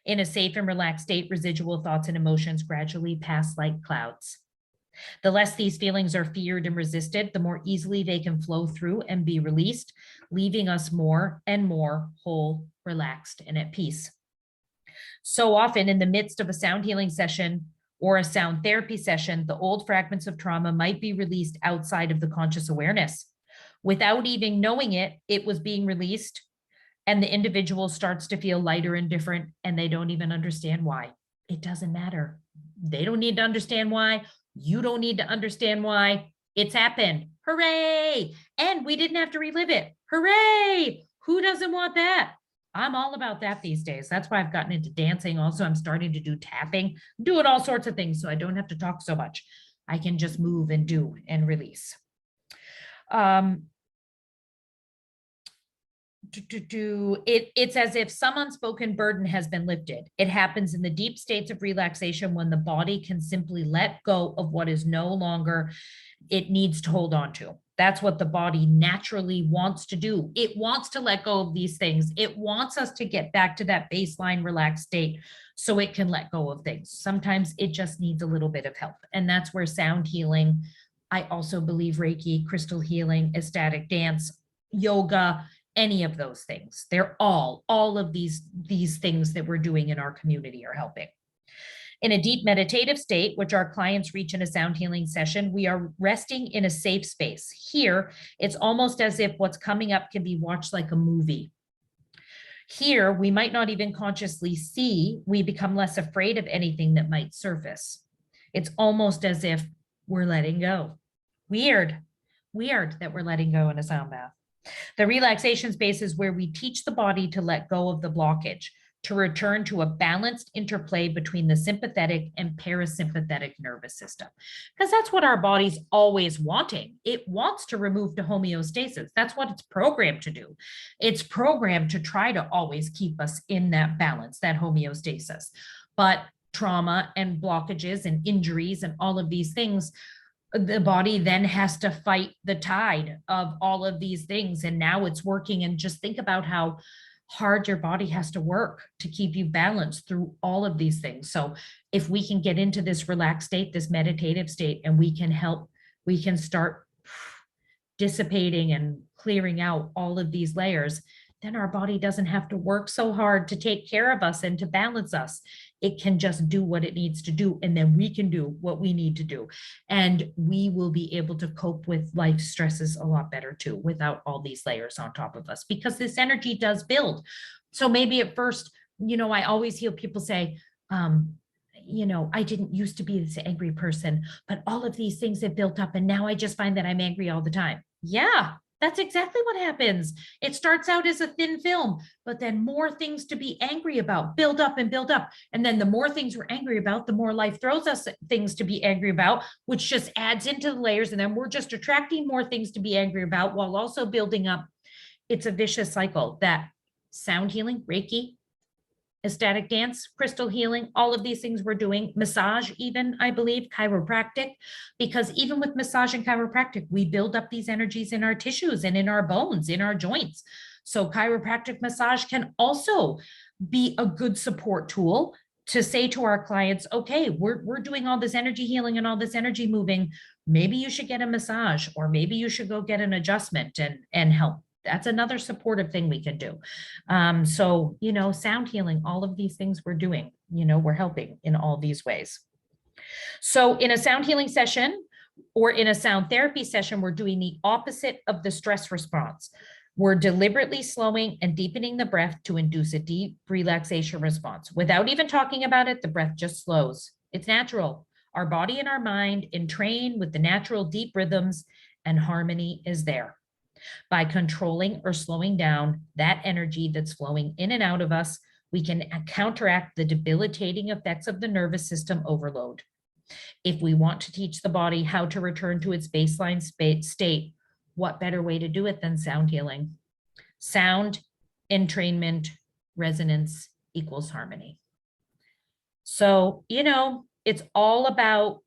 In a safe and relaxed state, residual thoughts and emotions gradually pass like clouds. The less these feelings are feared and resisted, the more easily they can flow through and be released, leaving us more and more whole, relaxed, and at peace. So often in the midst of a sound healing session or a sound therapy session, the old fragments of trauma might be released outside of the conscious awareness. Without even knowing it, it was being released, and the individual starts to feel lighter and different, and they don't even understand why. It doesn't matter. They don't need to understand why. You don't need to understand why. It's happened. Hooray! And we didn't have to relive it. Hooray! Who doesn't want that? I'm all about that these days. That's why I've gotten into dancing. Also, I'm starting to do tapping, doing all sorts of things so I don't have to talk so much. I can just move and do and release. It's as if some unspoken burden has been lifted. It happens in the deep states of relaxation when the body can simply let go of what is no longer it needs to hold on to. That's what the body naturally wants to do. It wants to let go of these things. It wants us to get back to that baseline relaxed state so it can let go of things. Sometimes it just needs a little bit of help. And that's where sound healing, I also believe Reiki, crystal healing, ecstatic dance, yoga, any of those things. They're all of these things that we're doing in our community are helping. In a deep meditative state, which our clients reach in a sound healing session, we are resting in a safe space. Here, it's almost as if what's coming up can be watched like a movie. Here, we might not even consciously see, we become less afraid of anything that might surface. It's almost as if we're letting go. Weird that we're letting go in a sound bath. The relaxation space is where we teach the body to let go of the blockage, to return to a balanced interplay between the sympathetic and parasympathetic nervous system. Because that's what our body's always wanting. It wants to remove to homeostasis. That's what it's programmed to do. It's programmed to try to always keep us in that balance, that homeostasis. But trauma and blockages and injuries and all of these things, the body then has to fight the tide of all of these things. And now it's working. And just think about how hard your body has to work to keep you balanced through all of these things. So if we can get into this relaxed state, this meditative state, and we can start dissipating and clearing out all of these layers, then our body doesn't have to work so hard to take care of us and to balance us. It can just do what it needs to do, and then we can do what we need to do. And we will be able to cope with life stresses a lot better too, without all these layers on top of us, because this energy does build. So maybe at first, I always hear people say, I didn't used to be this angry person, but all of these things have built up, and now I just find that I'm angry all the time. Yeah, that's exactly what happens. It starts out as a thin film, but then more things to be angry about build up and build up. And then the more things we're angry about, the more life throws us things to be angry about, which just adds into the layers. And then we're just attracting more things to be angry about while also building up. It's a vicious cycle that sound healing, Reiki, ecstatic dance, crystal healing, all of these things we're doing, massage even, I believe, chiropractic, because even with massage and chiropractic, we build up these energies in our tissues and in our bones, in our joints. So chiropractic massage can also be a good support tool to say to our clients, okay, we're doing all this energy healing and all this energy moving. Maybe you should get a massage, or maybe you should go get an adjustment and help. That's another supportive thing we can do. So, sound healing, all of these things we're doing, we're helping in all these ways. So in a sound healing session or in a sound therapy session, we're doing the opposite of the stress response. We're deliberately slowing and deepening the breath to induce a deep relaxation response. Without even talking about it, the breath just slows. It's natural. Our body and our mind entrain with the natural deep rhythms, and harmony is there. By controlling or slowing down that energy that's flowing in and out of us, we can counteract the debilitating effects of the nervous system overload. If we want to teach the body how to return to its baseline state, what better way to do it than sound healing? Sound, entrainment, resonance equals harmony. So, it's all about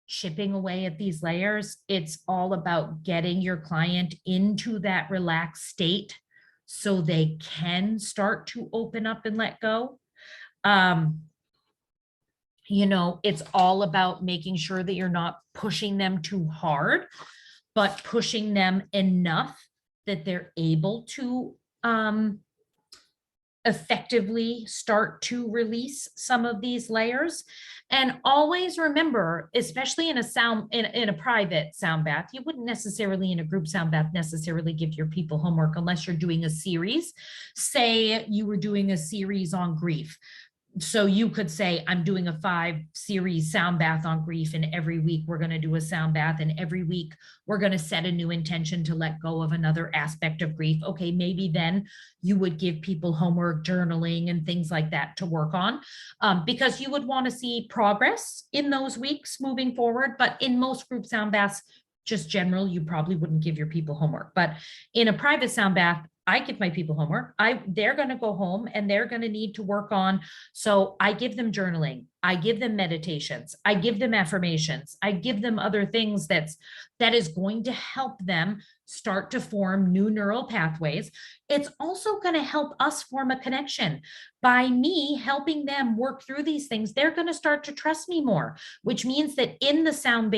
chipping away at these layers. It's all about getting your client into that relaxed state so they can start to open up and let go. It's all about making sure that you're not pushing them too hard, but pushing them enough that they're able to effectively start to release some of these layers. And always remember, especially in a private sound bath, you wouldn't necessarily in a group sound bath necessarily give your people homework unless you're doing a series. Say you were doing a series on grief. So you could say, I'm doing a 5-series sound bath on grief, and every week we're going to do a sound bath, and every week we're going to set a new intention to let go of another aspect of grief. Okay, maybe then you would give people homework, journaling, and things like that to work on, because you would want to see progress in those weeks moving forward. But in most group sound baths, just general, you probably wouldn't give your people homework. But in a private sound bath, I give my people homework. They're going to go home and they're going to need to work on. So I give them journaling. I give them meditations. I give them affirmations. I give them other things that is going to help them start to form new neural pathways. It's also going to help us form a connection. By me helping them work through these things, they're going to start to trust me more, which means that in the sound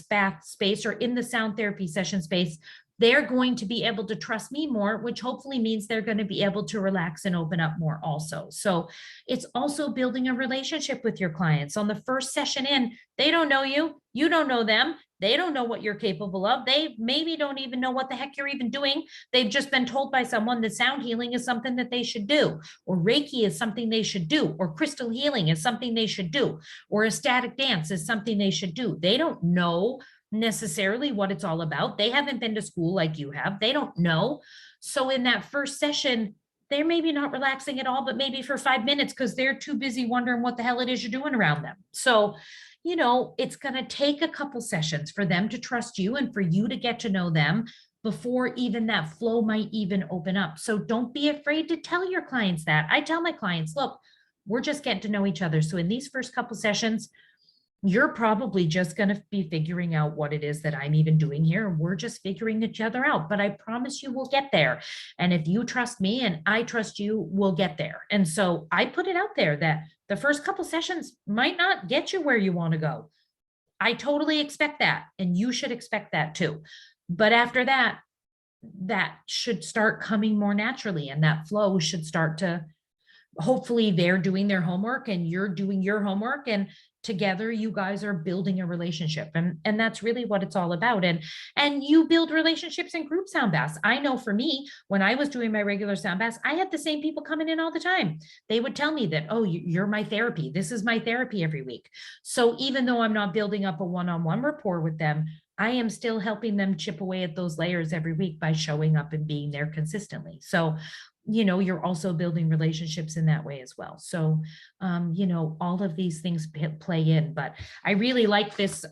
bath space or in the sound therapy session space, they're going to be able to trust me more, which hopefully means they're going to be able to relax and open up more also. So it's also building a relationship with your clients. On the first session in, they don't know you, you don't know them. They don't know what you're capable of. They maybe don't even know what the heck you're even doing. They've just been told by someone that sound healing is something that they should do, or Reiki is something they should do, or crystal healing is something they should do, or ecstatic dance is something they should do. They don't know necessarily what it's all about. They haven't been to school like you have. They don't know. So in that first session, they're maybe not relaxing at all, but maybe for 5 minutes because they're too busy wondering what the hell it is you're doing around them. So, it's going to take a couple sessions for them to trust you and for you to get to know them before even that flow might even open up. So don't be afraid to tell your clients that. I tell my clients, look, we're just getting to know each other. So in these first couple sessions, you're probably just going to be figuring out what it is that I'm even doing here. We're just figuring each other out, but I promise you we'll get there. And if you trust me and I trust you, we'll get there. And so I put it out there that the first couple sessions might not get you where you want to go. I totally expect that. And you should expect that too. But after that, that should start coming more naturally, and that flow should start to, hopefully they're doing their homework and you're doing your homework, and together you guys are building a relationship, and that's really what it's all about. And you build relationships in group sound baths. I know for me, when I was doing my regular sound baths, I had the same people coming in all the time. They would tell me that, oh, you're my therapy, this is my therapy every week. So even though I'm not building up a one-on-one rapport with them, I am still helping them chip away at those layers every week by showing up and being there consistently. So you're also building relationships in that way as well. So, all of these things play in, but I really like this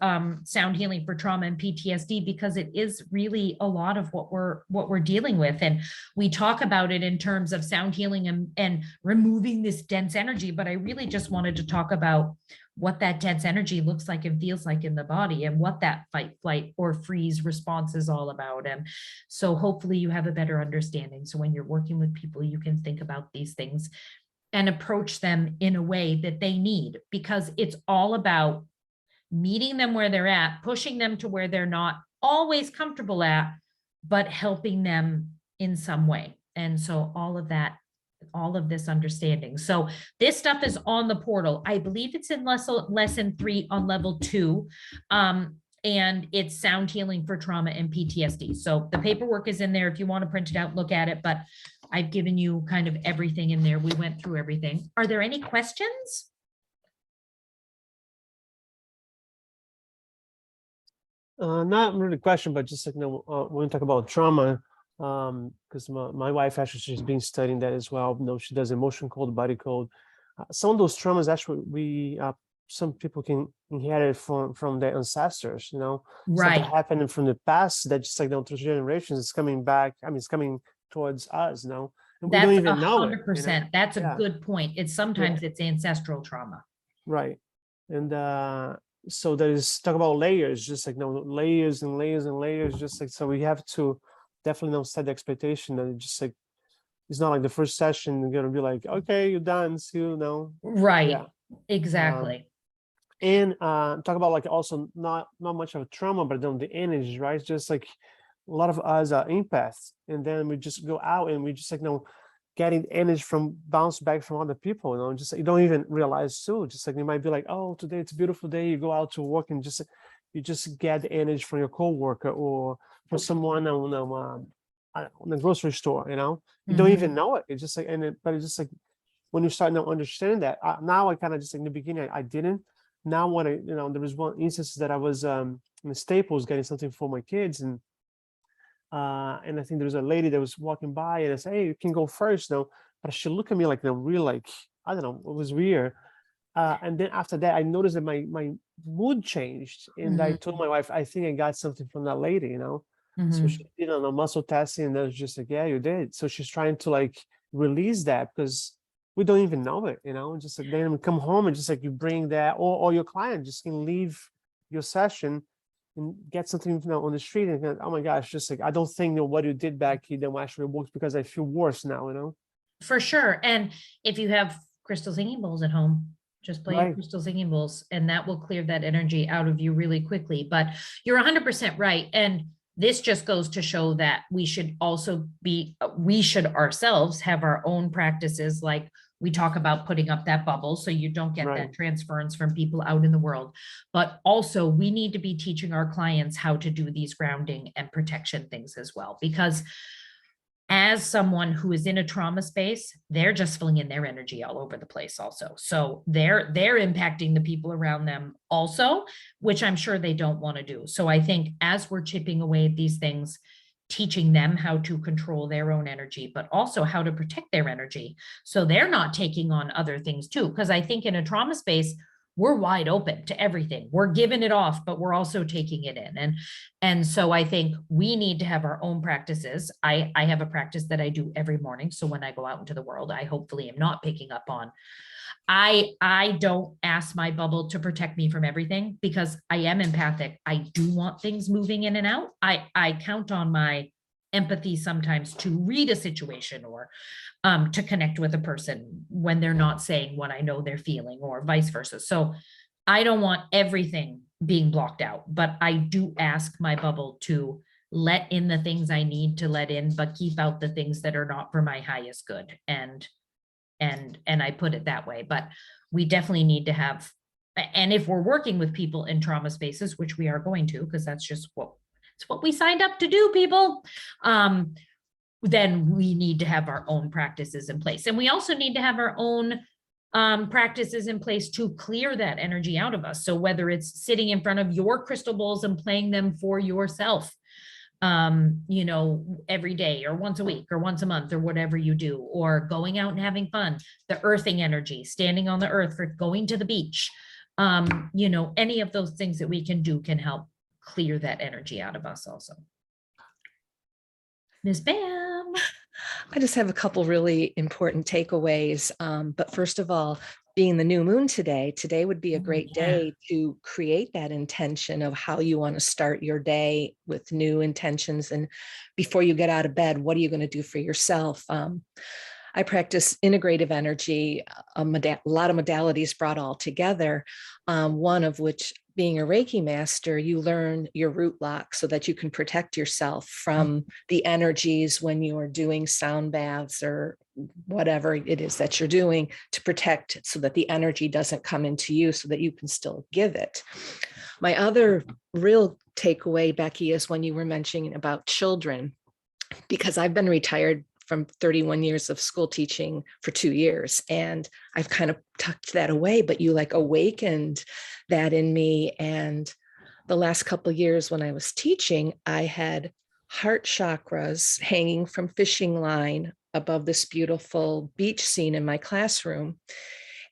sound healing for trauma and PTSD because it is really a lot of what we're dealing with. And we talk about it in terms of sound healing and removing this dense energy, but I really just wanted to talk about what that dense energy looks like and feels like in the body, and what that fight, flight, or freeze response is all about. And so hopefully you have a better understanding. So when you're working with people, you can think about these things and approach them in a way that they need, because it's all about meeting them where they're at, pushing them to where they're not always comfortable at, but helping them in some way. And so all of that all of this understanding. So this stuff is on the portal. I believe it's in lesson 3 on level 2. And it's sound healing for trauma and PTSD. So the paperwork is in there if you want to print it out, look at it, but I've given you kind of everything in there. We went through everything. Are there any questions? Not really a question, but just like, when we talk about trauma, because my wife actually, she's been studying that as well. She does emotion code, body code. Some of those traumas actually some people can inherit from their ancestors, something Right. happening from the past that just like through generations, it's coming back. I mean, it's coming towards us, and we don't That's even know it. 100%. That's a Yeah, good point. It's sometimes it's ancestral trauma. right. And so there's talk about layers, just like layers and layers and layers, just like, so we have to definitely set the expectation that it's just like, it's not like the first session you're gonna be like, okay, you're done, see you. Right. Yeah. Exactly. And talk about like also not much of a trauma, but then the energy, right? Just like a lot of us are empaths, and then we just go out and we just like getting energy from bounce back from other people, just you don't even realize too. Just like you might be like, oh, today it's a beautiful day. You go out to work and you just get the energy from your coworker or from someone on the grocery store. You don't even know it. It's just like, but it's just like when you start now understanding that. Now I kind of just like in the beginning I didn't. Now when there was one instance that I was in Staples getting something for my kids, and I think there was a lady that was walking by, and I said, hey, you can go first, but she looked at me like, real, like, I don't know, it was weird. And then after that, I noticed that my mood changed, and I told my wife, I think I got something from that lady, So she did a muscle testing, and that was just like, yeah, you did. So she's trying to like release that because we don't even know it, just like then we come home and just like you bring that, or your client just can leave your session and get something on the street and oh my gosh, just like I don't think what you did back here that actually works because I feel worse now. For sure. And if you have crystal singing bowls at home, just play your Right. crystal singing bowls and that will clear that energy out of you really quickly. But you're 100% right. And this just goes to show that we should ourselves have our own practices. Like we talk about putting up that bubble so you don't get that transference from people out in the world. But also we need to be teaching our clients how to do these grounding and protection things as well, because as someone who is in a trauma space, they're just flinging their energy all over the place also. So they're impacting the people around them also, which I'm sure they don't want to do. So I think as we're chipping away at these things, teaching them how to control their own energy, but also how to protect their energy so they're not taking on other things too. Because I think in a trauma space, we're wide open to everything. We're giving it off, but we're also taking it in. And so I think we need to have our own practices. I have a practice that I do every morning. So when I go out into the world, I hopefully am not picking up on. I don't ask my bubble to protect me from everything because I am empathic. I do want things moving in and out. I count on my empathy sometimes to read a situation or to connect with a person when they're not saying what I know they're feeling or vice versa. So I don't want everything being blocked out, but I do ask my bubble to let in the things I need to let in, but keep out the things that are not for my highest good. And I put it that way, but we definitely need to have, and if we're working with people in trauma spaces, which we are going to, because that's just it's what we signed up to do, people, then we need to have our own practices in place. And we also need to have our own practices in place to clear that energy out of us. So whether it's sitting in front of your crystal bowls and playing them for yourself, every day or once a week or once a month or whatever you do, or going out and having fun, the earthing energy, standing on the earth, for going to the beach, any of those things that we can do can help clear that energy out of us also. Ms. Bam. I just have a couple really important takeaways. But first of all, being the new moon today would be a great day to create that intention of how you want to start your day with new intentions. And before you get out of bed, what are you going to do for yourself? I practice integrative energy, a lot of modalities brought all together, one of which being a Reiki master, you learn your root lock so that you can protect yourself from the energies when you are doing sound baths or whatever it is that you're doing, to protect so that the energy doesn't come into you, so that you can still give it. My other real takeaway, Becky, is when you were mentioning about children, because I've been retired from 31 years of school teaching for 2 years, and I've kind of tucked that away, but you like awakened that in me. And the last couple of years when I was teaching, I had heart chakras hanging from fishing line above this beautiful beach scene in my classroom.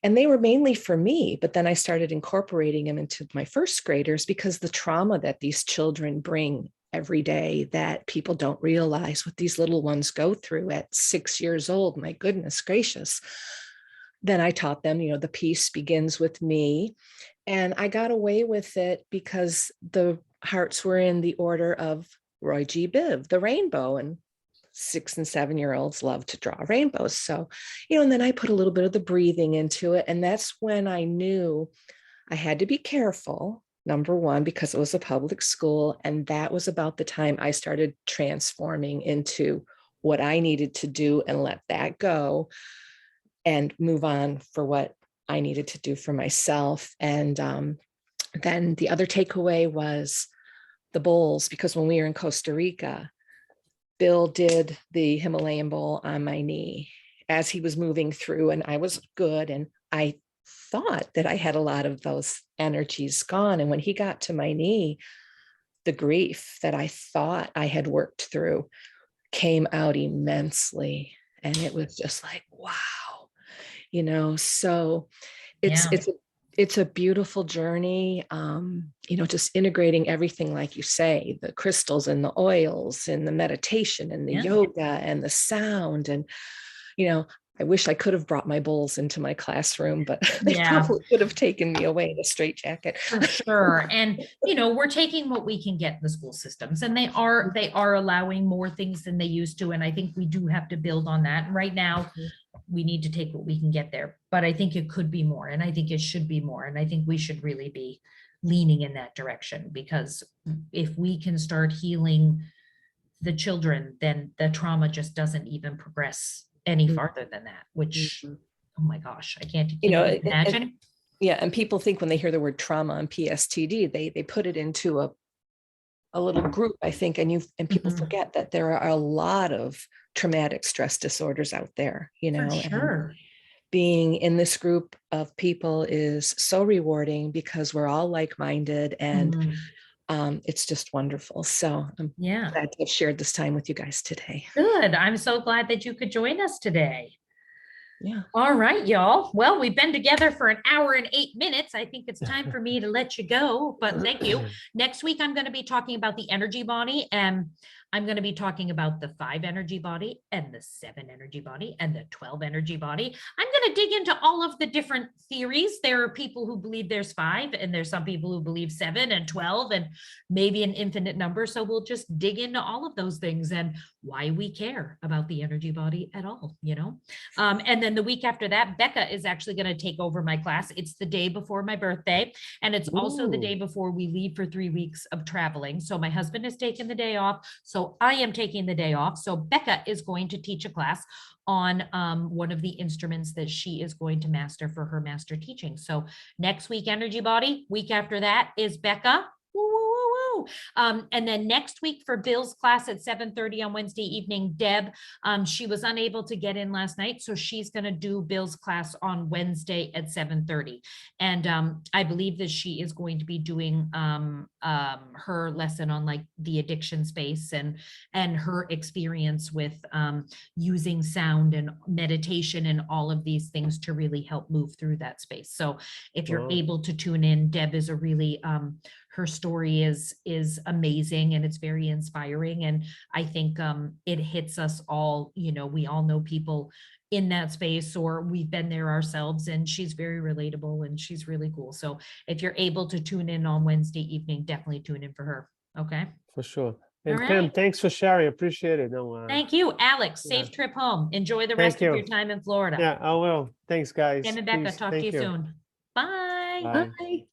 And they were mainly for me, but then I started incorporating them into my first graders, because the trauma that these children bring every day that people don't realize what these little ones go through at 6 years old, my goodness gracious. Then I taught them, the peace begins with me. And I got away with it because the hearts were in the order of Roy G. Biv, the rainbow, and 6 and 7-year-olds love to draw rainbows. So, and then I put a little bit of the breathing into it. And that's when I knew I had to be careful, number one, because it was a public school. And that was about the time I started transforming into what I needed to do and let that go and move on for what I needed to do for myself. And then the other takeaway was the bowls, because when we were in Costa Rica, Bill did the Himalayan bowl on my knee as he was moving through, and I was good. And I thought that I had a lot of those energies gone. And when he got to my knee, the grief that I thought I had worked through came out immensely. And it was just like, wow, so it's a beautiful journey. Just integrating everything, like you say, the crystals and the oils and the meditation and the yoga and the sound. And, I wish I could have brought my bowls into my classroom, but they probably would have taken me away in a straitjacket. For sure. And, we're taking what we can get in the school systems, and they are allowing more things than they used to. And I think we do have to build on that. And right now, we need to take what we can get there, but I think it could be more, and I think it should be more. And I think we should really be leaning in that direction, because if we can start healing the children, then the trauma just doesn't even progress any farther than that, which, oh my gosh, I can't even imagine. And people think when they hear the word trauma and PSTD, they put it into a little group, I think, and people forget that there are a lot of traumatic stress disorders out there, For sure. and being in this group of people is so rewarding because we're all like-minded, and it's just wonderful. So I'm glad to have shared this time with you guys today. Good. I'm so glad that you could join us today. Yeah. All right, y'all. Well, we've been together for 1 hour and 8 minutes. I think it's time for me to let you go, but thank you. Next week, I'm going to be talking about the energy body, and I'm going to be talking about the 5 energy body and the 7 energy body and the 12 energy body. I'm going to dig into all of the different theories. There are people who believe there's 5, and there's some people who believe 7 and 12 and maybe an infinite number. So we'll just dig into all of those things and why we care about the energy body at all, and then the week after that, Becca is actually going to take over my class. It's the day before my birthday, and it's also the day before we leave for 3 weeks of traveling. So my husband has taken the day off, so I am taking the day off. So Becca is going to teach a class on one of the instruments that she is going to master for her master teaching. So next week, energy body. Week after that is Becca. Woo, woo, woo, woo. And then next week for Bill's class at 7:30 on Wednesday evening, Deb, she was unable to get in last night, so she's going to do Bill's class on Wednesday at 7:30. And I believe that she is going to be doing her lesson on like the addiction space and her experience with using sound and meditation and all of these things to really help move through that space. So if you're able to tune in, Deb is a really her story is amazing, and it's very inspiring. And I think it hits us all. We all know people in that space, or we've been there ourselves, and she's very relatable and she's really cool. So if you're able to tune in on Wednesday evening, definitely tune in for her. Okay. For sure. And All Pam, right. thanks for sharing. Appreciate it. Thank you, Alex. Safe trip home. Enjoy the rest of your time in Florida. Yeah, I will. Thanks, guys. Sam and Becca, Peace. talk to Thank you you. soon. Bye. Bye. Bye.